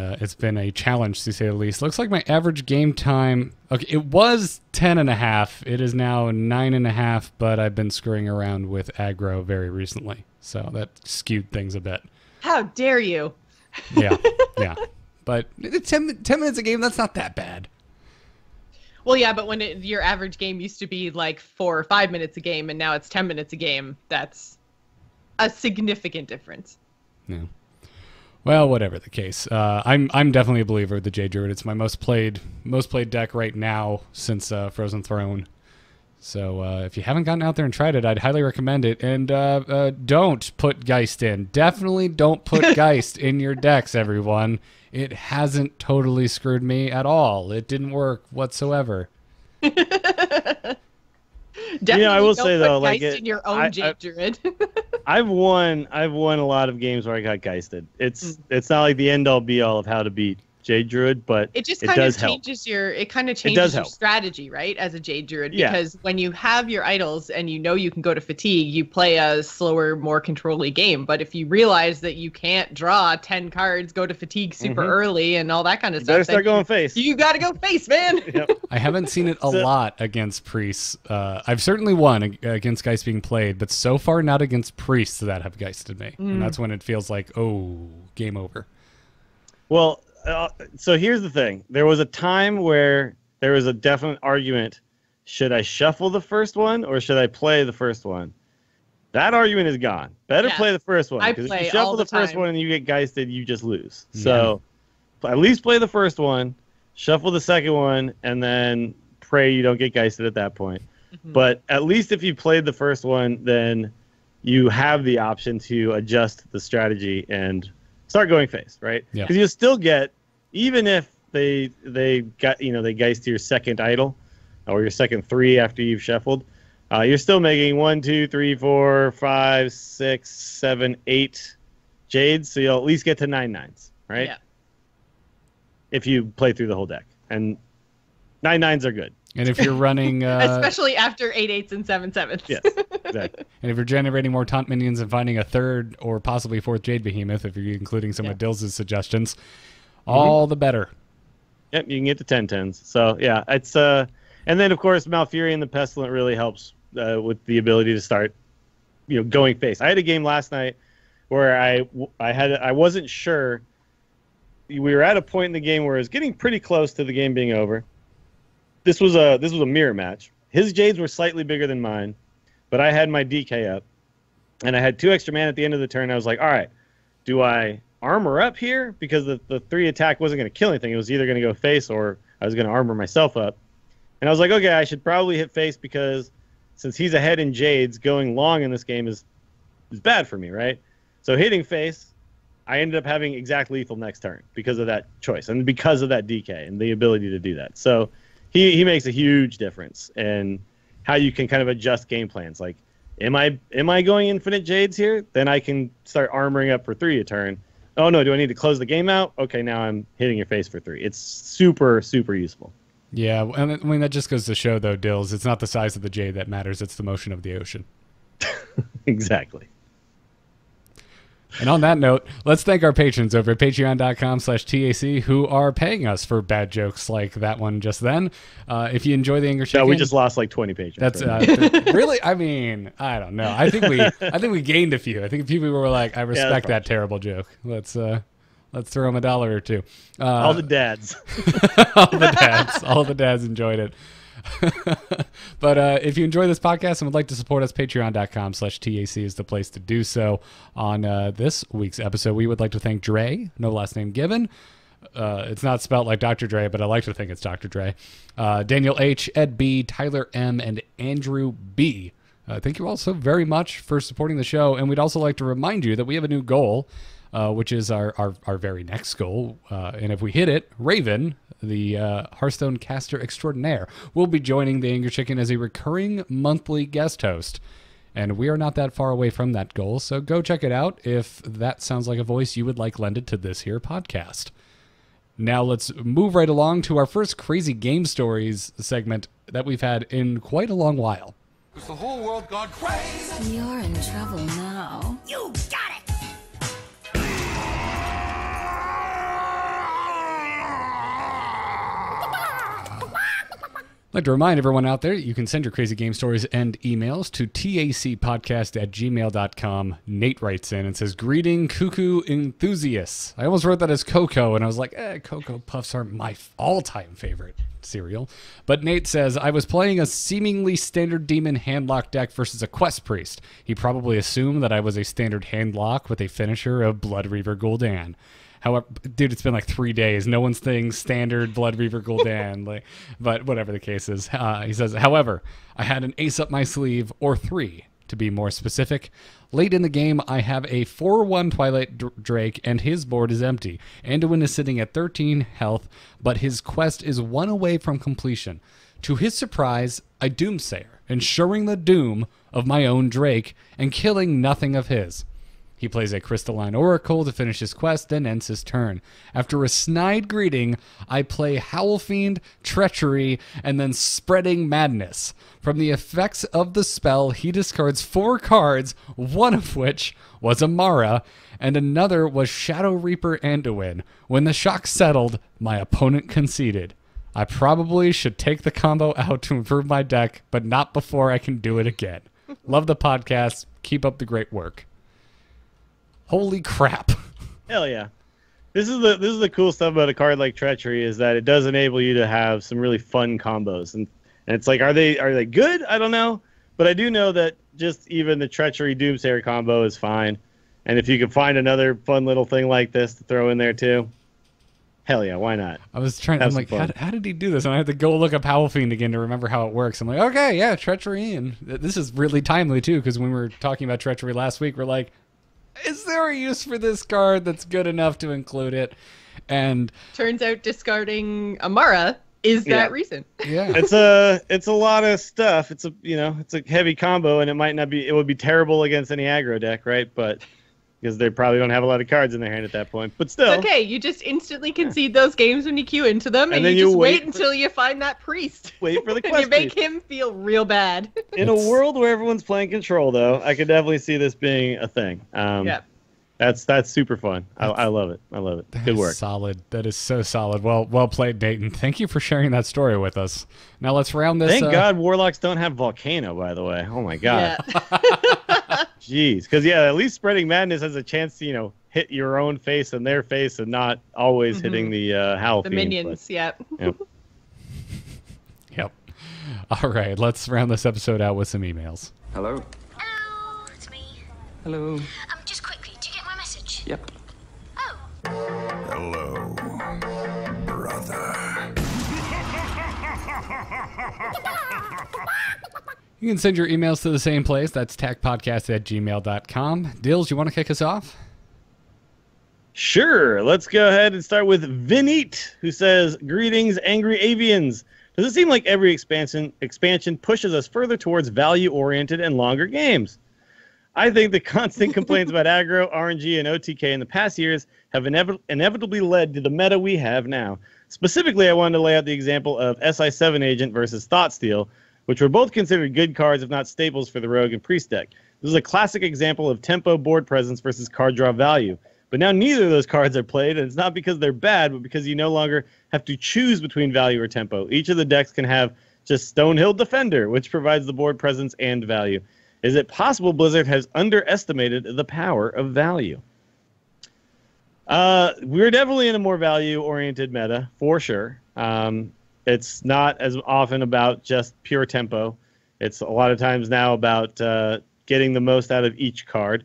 a challenge to say the least. Looks like my average game time. Okay, it was 10.5. It is now 9.5. But I've been screwing around with aggro very recently, so that skewed things a bit. How dare you? Yeah, yeah. But 10 minutes a game, that's not that bad. Well, yeah, but when your average game used to be like 4 or 5 minutes a game, and now it's 10 minutes a game, that's a significant difference. Yeah. Well, whatever the case, I'm definitely a believer of the Jade Druid. It's my most played deck right now since Frozen Throne. So if you haven't gotten out there and tried it, I'd highly recommend it. And don't put Geist in. Definitely don't put Geist in your decks, everyone. It hasn't totally screwed me at all. It didn't work whatsoever. Definitely I will don't say put though, like Geist in your own Jade Druid. I've won a lot of games where I got Geisted. It's not like the end all be all of how to beat Jade Druid, but it just kind of changes your strategy, right? As a Jade Druid, because when you have your idols and you can go to fatigue, you play a slower, more control-y game. But if you realize that you can't draw 10 cards, go to fatigue super early, and all that kind of stuff, better start going face. You got to go face, man. Yep. I haven't seen it a lot against priests. I've certainly won against Geist being played, but so far not against priests that have Geisted me, and that's when it feels like, oh, game over. Well. So here's the thing. There was a time where there was a definite argument. Should I shuffle the first one or should I play the first one? That argument is gone. Better play the first one. Because if you shuffle the first one and you get Geisted, you just lose. So at least play the first one, shuffle the second one, and then pray you don't get Geisted at that point. But at least if you played the first one, then you have the option to adjust the strategy and start going face, right? Because you still get, even if they Geist your second idol or your second 3 after you've shuffled, you're still making 1, 2, 3, 4, 5, 6, 7, 8 Jades, so you'll at least get to 9 9s, right? Yeah. If you play through the whole deck, and 9 9s are good. And if you're running... especially after 8 8s and 7 7s. Yes, exactly. And if you're generating more taunt minions and finding a third or possibly fourth Jade Behemoth, if you're including some of Dill's suggestions, all the better. Yep, you can get to 10 10s. So, yeah, it's... and then, of course, Malfurion and the Pestilent really helps with the ability to start, going face. I had a game last night where I wasn't sure. We were at a point in the game where it was getting pretty close to the game being over. This was a mirror match. His Jades were slightly bigger than mine, but I had my DK up, and I had 2 extra mana at the end of the turn. I was like, all right, do I armor up here? Because the 3 attack wasn't going to kill anything. It was either going to go face or I was going to armor myself up. And I was like, okay, I should probably hit face because since he's ahead in Jades, going long in this game is bad for me, right? So hitting face, I ended up having exact lethal next turn because of that choice and because of that DK and the ability to do that. So he makes a huge difference in how you can kind of adjust game plans. Like, am I going infinite Jades here? Then I can start armoring up for 3 a turn. Oh no, do I need to close the game out? Okay, now I'm hitting your face for 3. It's super, super useful. Yeah, and I mean, that just goes to show, though, Dills, it's not the size of the jade that matters, it's the motion of the ocean. Exactly. And on that note, let's thank our patrons over at patreon.com/TAC who are paying us for bad jokes like that one just then. If you enjoy the Angry Chicken... No, we just lost like 20 patrons. That's really, I mean, I don't know. I think we gained a few. I think a few people were like, I respect that terrible joke. Let's throw them $1 or $2. All the dads. all the dads enjoyed it. But if you enjoy this podcast and would like to support us, patreon.com/TAC is the place to do so. On this week's episode, we would like to thank Dre, no last name given. It's not spelled like Dr. Dre, but I like to think it's Dr. Dre. Daniel H., Ed B., Tyler M., and Andrew B. Thank you all so very much for supporting the show. And we'd also like to remind you that we have a new goal, which is our very next goal. And if we hit it, Raven, the Hearthstone caster extraordinaire, will be joining the Angry Chicken as a recurring monthly guest host. And we are not that far away from that goal, so go check it out if that sounds like a voice you would like lended to this here podcast. Now let's move right along to our first Crazy Game Stories segment that we've had in quite a long while. Has the whole world gone crazy? You're in trouble now. You got it! I'd like to remind everyone out there, you can send your crazy game stories and emails to tacpodcast@gmail.com. Nate writes in and says, "Greeting, cuckoo enthusiasts." I almost wrote that as Cocoa, and I was like, Cocoa Puffs aren't my all-time favorite cereal. But Nate says, "I was playing a seemingly standard demon handlock deck versus a quest priest. He probably assumed that I was a standard handlock with a finisher of Blood Reaver Gul'dan. However, dude, it's been like 3 days. No one's saying standard Blood Reaver Gul'dan, but whatever the case is. He says, however, I had an ace up my sleeve, or 3, to be more specific. Late in the game, I have a 4/1 Twilight Drake, and his board is empty. Anduin is sitting at 13 health, but his quest is 1 away from completion. To his surprise, I Doomsayer, ensuring the doom of my own Drake and killing nothing of his. He plays a Crystalline Oracle to finish his quest, then ends his turn. After a snide greeting, I play Howlfiend, Treachery, and then Spreading Madness. From the effects of the spell, he discards 4 cards, one of which was Amara, and another was Shadow Reaper Anduin. When the shock settled, my opponent conceded. I probably should take the combo out to improve my deck, but not before I can do it again. Love the podcast. Keep up the great work." Holy crap. Hell yeah. This is the cool stuff about a card like Treachery is that it does enable you to have some really fun combos. And it's like, are they good? I don't know. But I do know that just even the Treachery Doomsayer combo is fine. And if you can find another fun little thing like this to throw in there too, hell yeah, why not? I was trying, I'm like, how did he do this? And I had to go look up Howlfiend again to remember how it works. I'm like, okay, yeah, Treachery. And this is really timely too, because when we were talking about Treachery last week, we're like, is there a use for this card that's good enough to include it? And turns out discarding Amara is that reason. Yeah. It's a lot of stuff. It's a heavy combo, and it would be terrible against any aggro deck, right? But because they probably don't have a lot of cards in their hand at that point. But still. It's okay, you just instantly concede those games when you queue into them, and then you just wait until you find that priest. Wait for the quest. And you make him feel real bad. In a world where everyone's playing Control, though, I could definitely see this being a thing. Yeah. That's super fun. I love it. I love it. Good work. Solid. That is so solid. Well played, Dayton. Thank you for sharing that story with us. Now let's round this. Thank God Warlocks don't have Volcano, by the way. Oh my God. Yeah. Jeez. Because at least Spreading Madness has a chance to hit your own face and their face and not always hitting the Howlfiend. The minions. Yep. Yep. All right. Let's round this episode out with some emails. Hello. Hello, it's me. Hello. Just quickly, did you get my message? Yep. Oh. Hello, brother. You can send your emails to the same place. That's tacpodcast@gmail.com. Dills, you want to kick us off? Sure. Let's go ahead and start with Vinit, who says, "Greetings, angry avians. Does it seem like every expansion pushes us further towards value-oriented and longer games? I think the constant complaints about aggro, RNG, and OTK in the past years have inevitably led to the meta we have now. Specifically, I wanted to lay out the example of SI7 Agent versus Thoughtsteel, which were both considered good cards, if not staples, for the Rogue and Priest deck. This is a classic example of tempo board presence versus card draw value. But now neither of those cards are played, and it's not because they're bad, but because you no longer have to choose between value or tempo. Each of the decks can have just Stonehill Defender, which provides the board presence and value. Is it possible Blizzard has underestimated the power of value?" We're definitely in a more value-oriented meta, for sure. It's not as often about just pure tempo. It's a lot of times now about getting the most out of each card.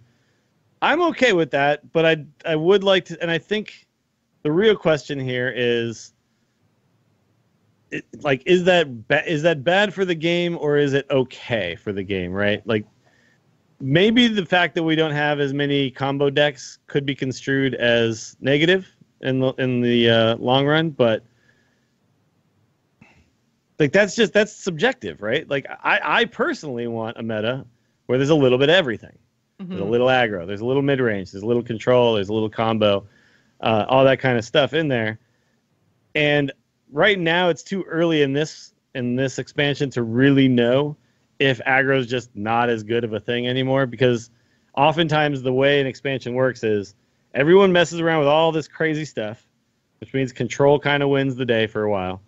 I'm okay with that, but I would like to, and I think the real question here is, is that bad for the game, or is it okay for the game, right? Like, maybe the fact that we don't have as many combo decks could be construed as negative in the long run, but like that's subjective, right? Like I personally want a meta where there's a little bit of everything. There's a little aggro, there's a little mid range, there's a little control, there's a little combo, all that kind of stuff in there. And right now, it's too early in this expansion to really know if aggro is just not as good of a thing anymore. Because oftentimes the way an expansion works is everyone messes around with all this crazy stuff, which means control kind of wins the day for a while.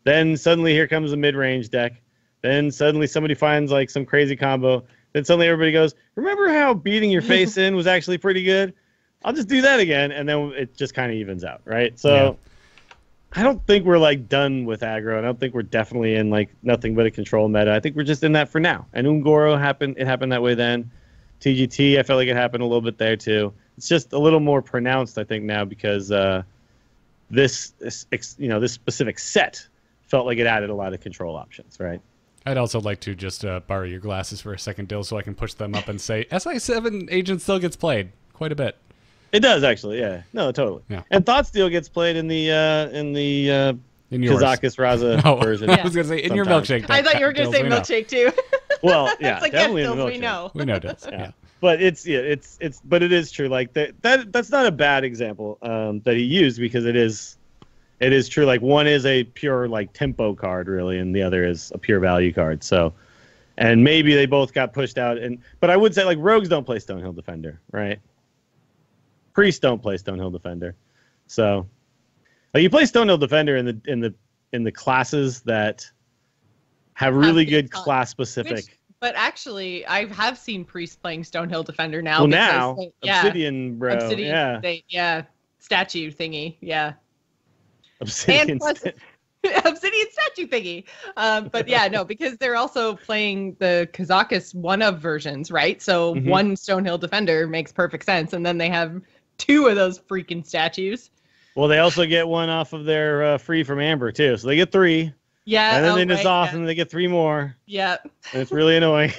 Then suddenly here comes a mid range deck. Then suddenly somebody finds like some crazy combo. Then suddenly everybody goes, "Remember how beating your face in was actually pretty good? I'll just do that again," and then it just kind of evens out, right? So. Yeah. I don't think we're like done with aggro. I don't think we're definitely in like nothing but a control meta. I think we're just in that for now. And Ungoro happened that way then. TGT, I felt like it happened a little bit there too. It's just a little more pronounced, I think, now because this specific set felt like it added a lot of control options, right? I'd also like to just borrow your glasses for a second, Dill, so I can push them up and say SI7 Agent still gets played quite a bit. It does actually, yeah. No, totally. Yeah. And Thoughtsteel gets played in the Kazakus Raza version. I was gonna say in your milkshake. I thought you were gonna say milkshake too. Well, yeah, it's like definitely yes, in the milkshake. we know. We know Dills. Yeah. But but it is true. Like that's not a bad example that he used, because it is true. Like one is a pure like tempo card really, and the other is a pure value card. So, and maybe they both got pushed out. But I would say like rogues don't play Stonehill Defender, right? Priests don't play Stonehill Defender, so like you play Stonehill Defender in the classes that have really good class specific. But actually, I have seen Priests playing Stonehill Defender now. Well, now Obsidian, bro, statue thingy, yeah. Obsidian, and plus, Obsidian statue thingy. But yeah, no, because they're also playing the Kazakus one of versions, right? So one Stonehill Defender makes perfect sense, and then they have two of those freaking statues. Well, they also get one off of their free from Amber too, so they get 3. Yeah, and then they dissolve and they get 3 more. Yeah, and it's really annoying.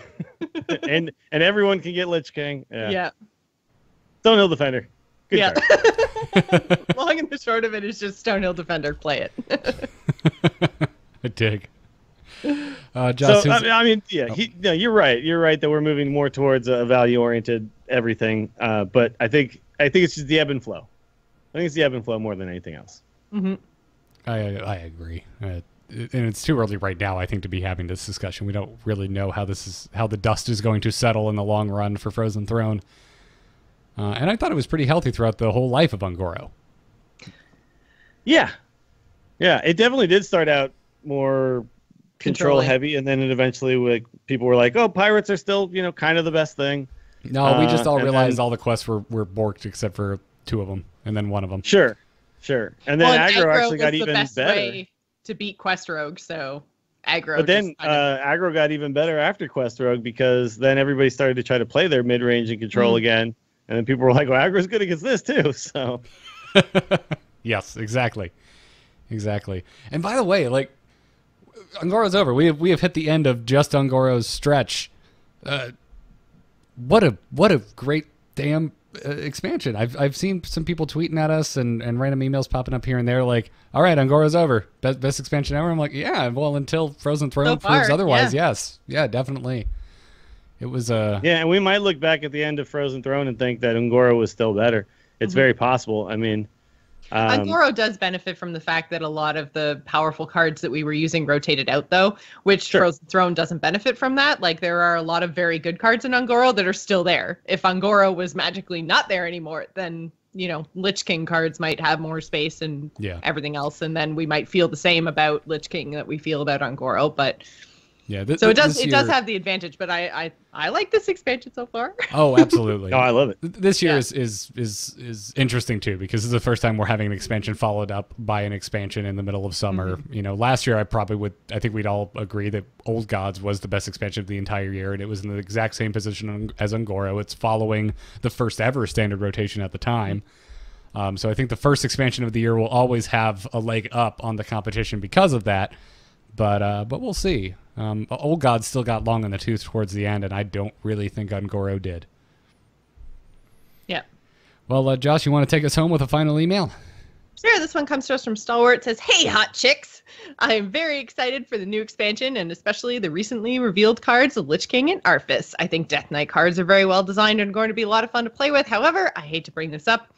and everyone can get Lich King. Yeah. Stonehill Defender. Good card. Long and the short of it is just Stonehill Defender. Play it. I dig. Josh, so I mean, yeah, you're right. You're right that we're moving more towards a value-oriented everything. But I think it's just the ebb and flow. I think it's the ebb and flow more than anything else. Mm-hmm. I agree. And it's too early right now, I think, to be having this discussion. We don't really know how the dust is going to settle in the long run for Frozen Throne. And I thought it was pretty healthy throughout the whole life of Ungoro. Yeah. Yeah, it definitely did start out more control heavy, and then it eventually people were like, "Oh, pirates are still, kind of the best thing." No, we just all realized all the quests were borked except for 2 of them, and then 1 of them. Sure. And then aggro actually got even better. Way to beat Quest Rogue, so aggro. But then aggro got even better after Quest Rogue, because then everybody started to try to play their mid range and control again, and then people were like, "Well, aggro's good against this too." So. Yes, exactly. And by the way, like, Ungoro's over. We have hit the end of just Ungoro's stretch. What a great damn expansion. I've seen some people tweeting at us and random emails popping up here and there like, all right, Ungoro's over. Best expansion ever. I'm like, yeah, well, until Frozen Throne proves otherwise, yes. Yeah, definitely. It was yeah, and we might look back at the end of Frozen Throne and think that Ungoro was still better. It's very possible. I mean, Ungoro does benefit from the fact that a lot of the powerful cards that we were using rotated out, though, which Frozen Throne doesn't benefit from that. Like, there are a lot of very good cards in Ungoro that are still there. If Ungoro was magically not there anymore, then, you know, Lich King cards might have more space and everything else, and then we might feel the same about Lich King that we feel about Ungoro, but... Yeah, so it does have the advantage, but I like this expansion so far. Oh, absolutely. Oh, I love it. This year is interesting too, because this is the first time we're having an expansion followed up by an expansion in the middle of summer. You know, last year I think we'd all agree that Old Gods was the best expansion of the entire year, and it was in the exact same position as Ungoro. It's following the first ever standard rotation at the time. So I think the first expansion of the year will always have a leg up on the competition because of that. But we'll see. Old Gods still got long in the tooth towards the end, and I don't really think Ungoro did. Yeah. Well, Josh, you want to take us home with a final email? Sure, this one comes to us from Stalwart. It says, "Hey, hot chicks! I'm very excited for the new expansion, and especially the recently revealed cards of Lich King and Arthas. I think Death Knight cards are very well designed and going to be a lot of fun to play with. However, I hate to bring this up.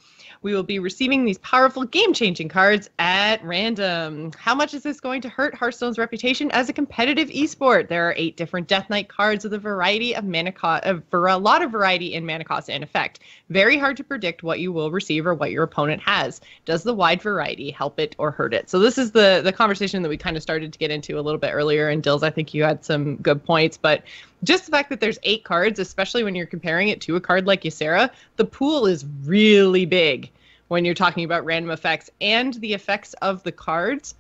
We will be receiving these powerful game-changing cards at random. How much is this going to hurt Hearthstone's reputation as a competitive esport? There are 8 different Death Knight cards with a variety of mana cost, for a lot of variety in mana cost and effect. Very hard to predict what you will receive or what your opponent has. Does the wide variety help it or hurt it?" So this is the conversation that we kind of started to get into a little bit earlier. And Dills, I think you had some good points, but just the fact that there's 8 cards, especially when you're comparing it to a card like Ysera, the pool is really big when you're talking about random effects, and the effects of the cards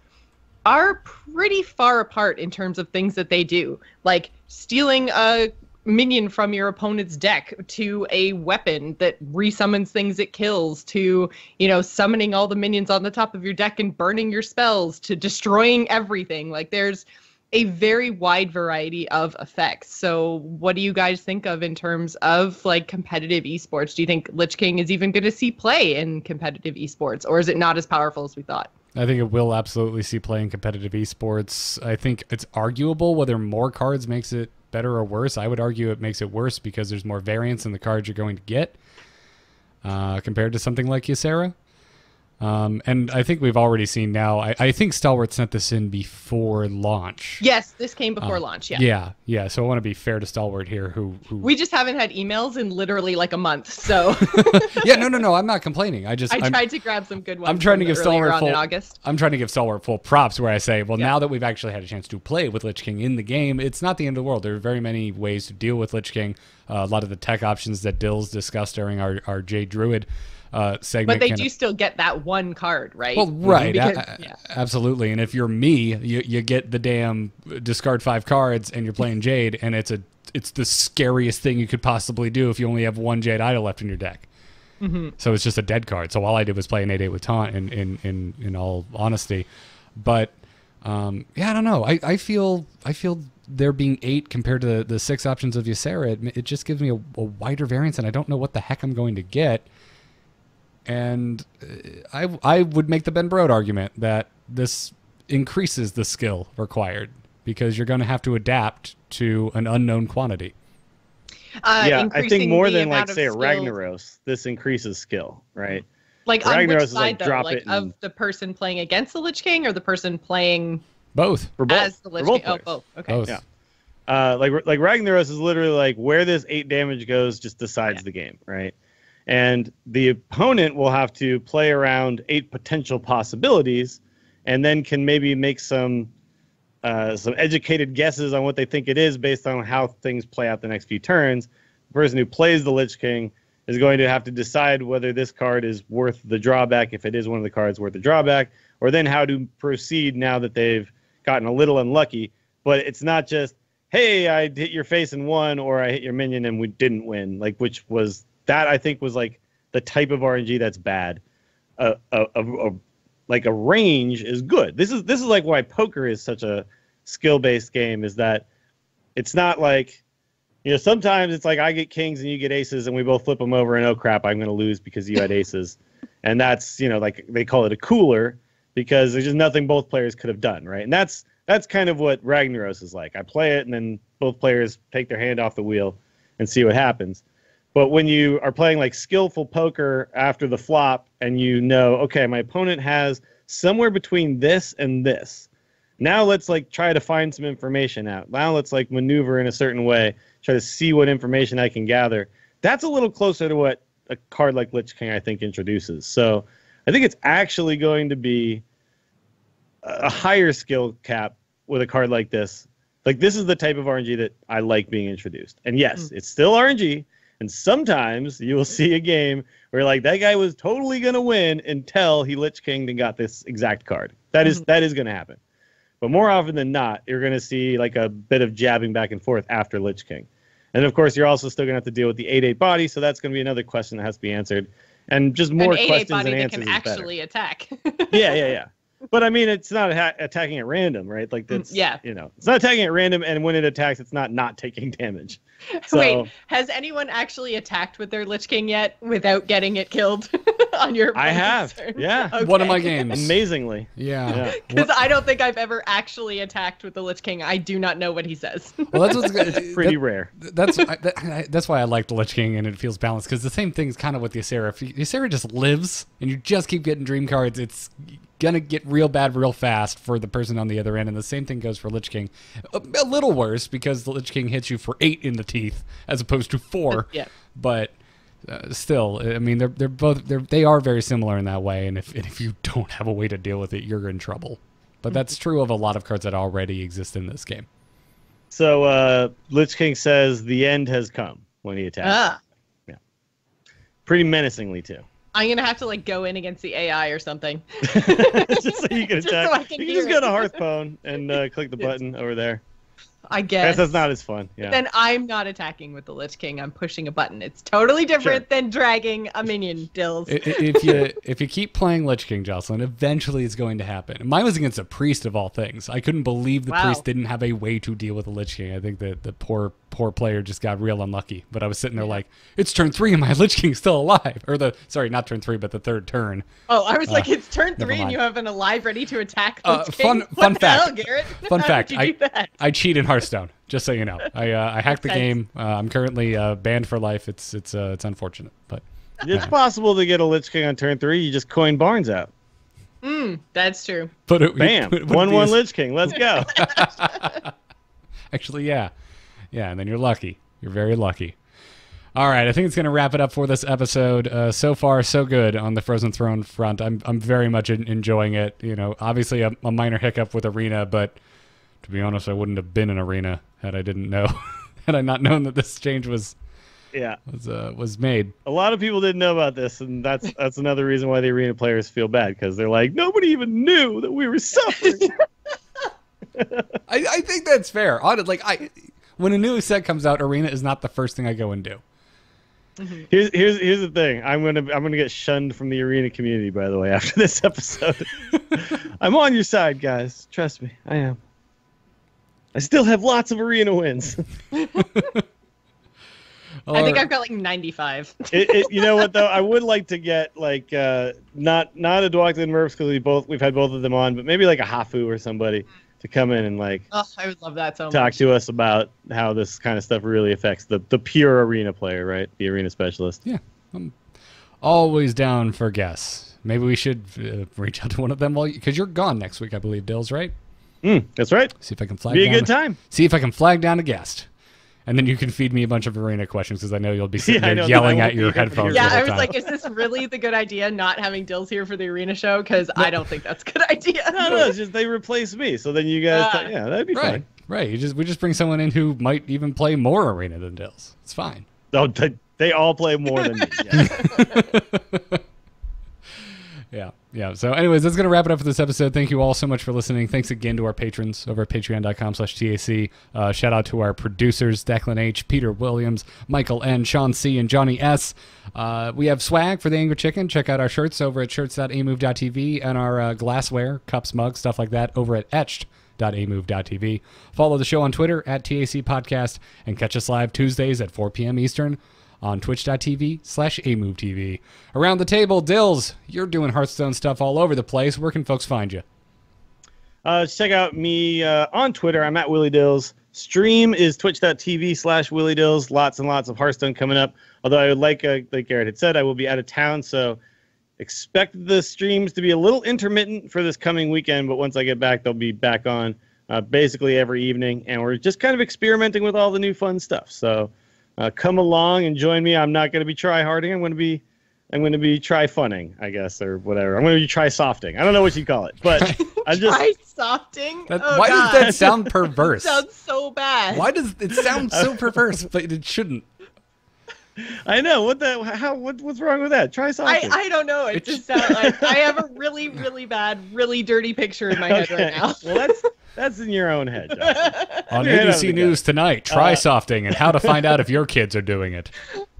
are pretty far apart in terms of things that they do. Like stealing a minion from your opponent's deck, to a weapon that resummons things it kills, to, you know, summoning all the minions on the top of your deck and burning your spells, to destroying everything. Like, there's a very wide variety of effects. So what do you guys think of in terms of like competitive esports? Do you think Lich King is even going to see play in competitive esports, or is it not as powerful as we thought? I think it will absolutely see play in competitive esports. I think it's arguable whether more cards makes it better or worse. I would argue it makes it worse because there's more variance in the cards you're going to get compared to something like Ysera. And I think we've already seen now, I think Stalwart sent this in before launch. Yes, this came before launch, yeah. Yeah. So I want to be fair to Stalwart here, who... We just haven't had emails in literally like a month, so... Yeah, no, I'm not complaining. I tried to grab some good ones. I'm trying to give Stalwart full... in August. I'm trying to give Stalwart full props where I say, well, now that we've actually had a chance to play with Lich King in the game, it's not the end of the world. There are very many ways to deal with Lich King. A lot of the tech options that Dills discussed during our Jade Druid segment. But they do still get that one card, right? Well, right. Because, absolutely. And if you're me, you get the damn discard 5 cards and you're playing Jade, and it's the scariest thing you could possibly do if you only have one Jade Idol left in your deck. So it's just a dead card. So all I did was play an 8/8 with taunt in all honesty. But I don't know. I feel there being 8 compared to the 6 options of Ysera, it just gives me a wider variance, and I don't know what the heck I'm going to get. And I would make the Ben Brode argument that this increases the skill required because you're going to have to adapt to an unknown quantity. I think more than like say a Ragnaros, this increases skill, right? Like on Ragnaros which is side like though? Like of the person playing against the Lich King or the person playing both as the Lich King? Oh, both. Okay. Both. Yeah. Like Ragnaros is literally like where this 8 damage goes just decides the game, right? And the opponent will have to play around 8 potential possibilities, and then can maybe make some educated guesses on what they think it is based on how things play out the next few turns. The person who plays the Lich King is going to have to decide whether this card is worth the drawback, if it is one of the cards worth the drawback, or then how to proceed now that they've gotten a little unlucky. But it's not just, hey, I hit your face and won, or I hit your minion and we didn't win, like which was... That I think was like the type of RNG that's bad. Like a range is good. This is like why poker is such a skill-based game is that it's not like, sometimes it's like I get kings and you get aces and we both flip them over and oh crap, I'm going to lose because you had aces. And that's, like they call it a cooler because there's just nothing both players could have done, right? And that's kind of what Ragnaros is like. I play it and then both players take their hand off the wheel and see what happens. But when you are playing like skillful poker after the flop and okay, my opponent has somewhere between this and this. Now let's like try to find some information out. Now let's like maneuver in a certain way, try to see what information I can gather. That's a little closer to what a card like Lich King, I think, introduces. So I think it's actually going to be a higher skill cap with a card like this. Like, this is the type of RNG that I like being introduced. And yes, it's still RNG. And sometimes you will see a game where like that guy was totally going to win until he Lich King'd and got this exact card. That is going to happen. But more often than not, you're going to see like a bit of jabbing back and forth after Lich King. And of course, you're also still going to have to deal with the 8/8 body, so that's going to be another question that has to be answered. And just more questions and answers that can actually attack. Yeah. But I mean, it's not attacking at random, right? Like that's it's not attacking at random, and when it attacks, it's not taking damage. So, wait, has anyone actually attacked with their Lich King yet without getting it killed on your? I have, turn? yeah. Okay. One of my games, amazingly, yeah. Because I don't think I've ever actually attacked with the Lich King. I do not know what he says. Well, that's what's good. It's pretty rare. That's why I like the Lich King, and it feels balanced. Because the same thing's kind of with the Ysera. If the Ysera just lives, and you just keep getting dream cards, it's gonna get real bad real fast for the person on the other end, and the same thing goes for Lich King. A little worse because the Lich King hits you for 8 in the teeth as opposed to 4. Yeah. But still, I mean, they are very similar in that way, and if you don't have a way to deal with it, you're in trouble. But that's true of a lot of cards that already exist in this game. So Lich King says the end has come when he attacks. Yeah. Pretty menacingly too. I'm gonna have to like go in against the AI or something. Just so you can attack. So I can you can hear just go it. to Hearthstone and click the button over there. I guess. That's not as fun. Yeah. Then I'm not attacking with the Lich King. I'm pushing a button. It's totally different than dragging a minion, Dills. If you keep playing Lich King, Jocelyn, eventually it's going to happen. Mine was against a priest of all things. I couldn't believe the priest didn't have a way to deal with the Lich King. I think that the poor player just got real unlucky. But I was sitting there like, it's turn 3 and my Lich King's still alive. Or not turn 3, but the third turn. Oh, I was like, it's turn 3 mind. and you have an alive ready to attack Lich King. Fun What the fact. hell, Garrett? Fun How fact. did you do that? I cheat in Hearthstone. Just so you know, I hacked the game. I'm currently banned for life. It's unfortunate, but it's possible to get a Lich King on turn 3. You just coin Barnes out. That's true. but Bam! 1/1 Lich King. Let's go. Actually, yeah, and then you're lucky. You're very lucky. All right, I think it's going to wrap it up for this episode. So far, so good on the Frozen Throne front. I'm very much enjoying it. Obviously a minor hiccup with Arena, but to be honest, I wouldn't have been in Arena had I didn't know, had I not known that this change was made. A lot of people didn't know about this, and that's another reason why the Arena players feel bad, because they're like, nobody even knew that we were suffering. I think that's fair. When a new set comes out, Arena is not the first thing I go and do. Here's the thing. I'm gonna get shunned from the Arena community, by the way, after this episode. I'm on your side, guys. Trust me, I am. I still have lots of Arena wins. I think I've got like 95. You know what though? I would like to get like not a Dwalked and Murphs, because we've had both of them on, but maybe like a Hafu or somebody to come in and like I would love that so much. Talk to us about how this kind of stuff really affects the pure Arena player, right? The Arena specialist. Yeah, I'm always down for guests. Maybe we should reach out to one of them because you're gone next week, I believe, Dills, right? That's right. See if I can flag. Be a good time. See if I can flag down a guest, and then you can feed me a bunch of Arena questions because I know you'll be sitting there yelling at your headphones. Yeah, the whole I was time. like, is this really the good idea? Not having Dills here for the Arena show, because I don't think that's a good idea. No, it's just they replace me, so then you guys, that'd be fine. Right. We just bring someone in who might even play more Arena than Dills. It's fine. Oh, they all play more than me. Yeah. Yeah. So anyways, that's going to wrap it up for this episode. Thank you all so much for listening. Thanks again to our patrons over at patreon.com/TAC. Shout out to our producers, Declan H., Peter Williams, Michael N., Sean C., and Johnny S. We have swag for the Angry Chicken. Check out our shirts over at shirts.amove.tv and our glassware, cups, mugs, stuff like that over at etched twitch.tv/amove.tv. Follow the show on Twitter @TAC Podcast, and catch us live Tuesdays at 4 p.m. Eastern on twitch.tv/amovetv. Around the table, Dills, you're doing Hearthstone stuff all over the place. Where can folks find you? Check out me on Twitter. I'm at Willie Dills. Stream is twitch.tv/Willie Dills. Lots and lots of Hearthstone coming up. Although I would like Garrett had said, I will be out of town, so expect the streams to be a little intermittent for this coming weekend. But once I get back, they'll be back on basically every evening, and we're just kind of experimenting with all the new fun stuff. So come along and join me. I'm not going to be try-harding. I'm going to be try-funning, I guess, or whatever. I'm going to be try-softing. I don't know what you call it, but I just Try-softing? Why does that sound perverse? It sounds so bad. Why does it sound so perverse? But it shouldn't. I know what's wrong with that? Try-softing. I don't know. It just sounds like I have a really, really bad, really dirty picture in my head right now. Well, that's in your own head, Josh. On Your head ABC on the News tonight, try softing and how to find out if your kids are doing it.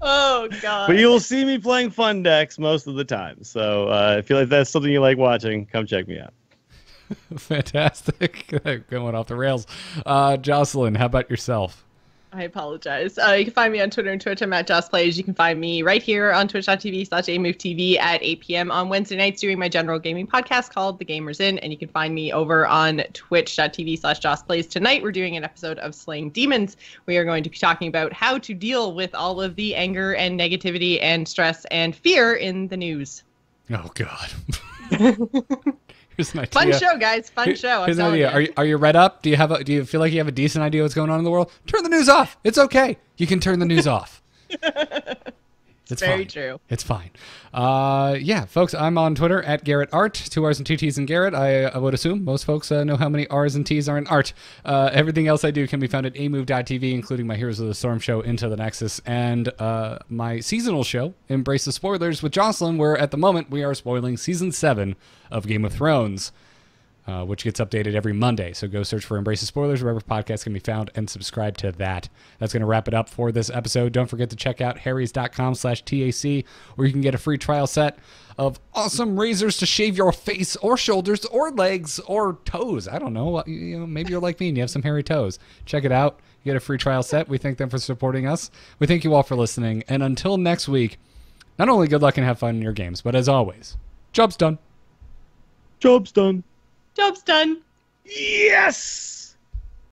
Oh God. But you'll see me playing fun decks most of the time. So if you like that's something you like watching, come check me out. Fantastic. Going off the rails. Jocelyn, how about yourself? I apologize. You can find me on Twitter and Twitch. I'm at JossPlays. You can find me right here on twitch.tv/amovetv at 8 p.m. on Wednesday nights doing my general gaming podcast called The Gamers In. And you can find me over on twitch.tv/JossPlays. Tonight we're doing an episode of Slaying Demons. We are going to be talking about how to deal with all of the anger and negativity and stress and fear in the news. Oh, God. Here's an idea. Fun show, guys. Fun show. Here's an idea. Are you read up? Do you feel like you have a decent idea what's going on in the world? Turn the news off. It's okay. You can turn the news off. It's very fine. true. It's fine. Yeah, folks, I'm on Twitter at Garrett Art. 2 R's and 2 T's in Garrett. I would assume most folks know how many R's and T's are in art. Everything else I do can be found at amove.tv, including my Heroes of the Storm show, Into the Nexus, and my seasonal show, Embrace the Spoilers, with Jocelyn, where at the moment we are spoiling Season 7 of Game of Thrones, which gets updated every Monday. So go search for Embrace the Spoilers wherever podcasts can be found and subscribe to that. That's going to wrap it up for this episode. Don't forget to check out harrys.com/TAC, where you can get a free trial set of awesome razors to shave your face or shoulders or legs or toes. I don't know. Maybe you're like me and you have some hairy toes. Check it out. You get a free trial set. We thank them for supporting us. We thank you all for listening. And until next week, not only good luck and have fun in your games, but as always, job's done. Job's done. Job's done. Yes!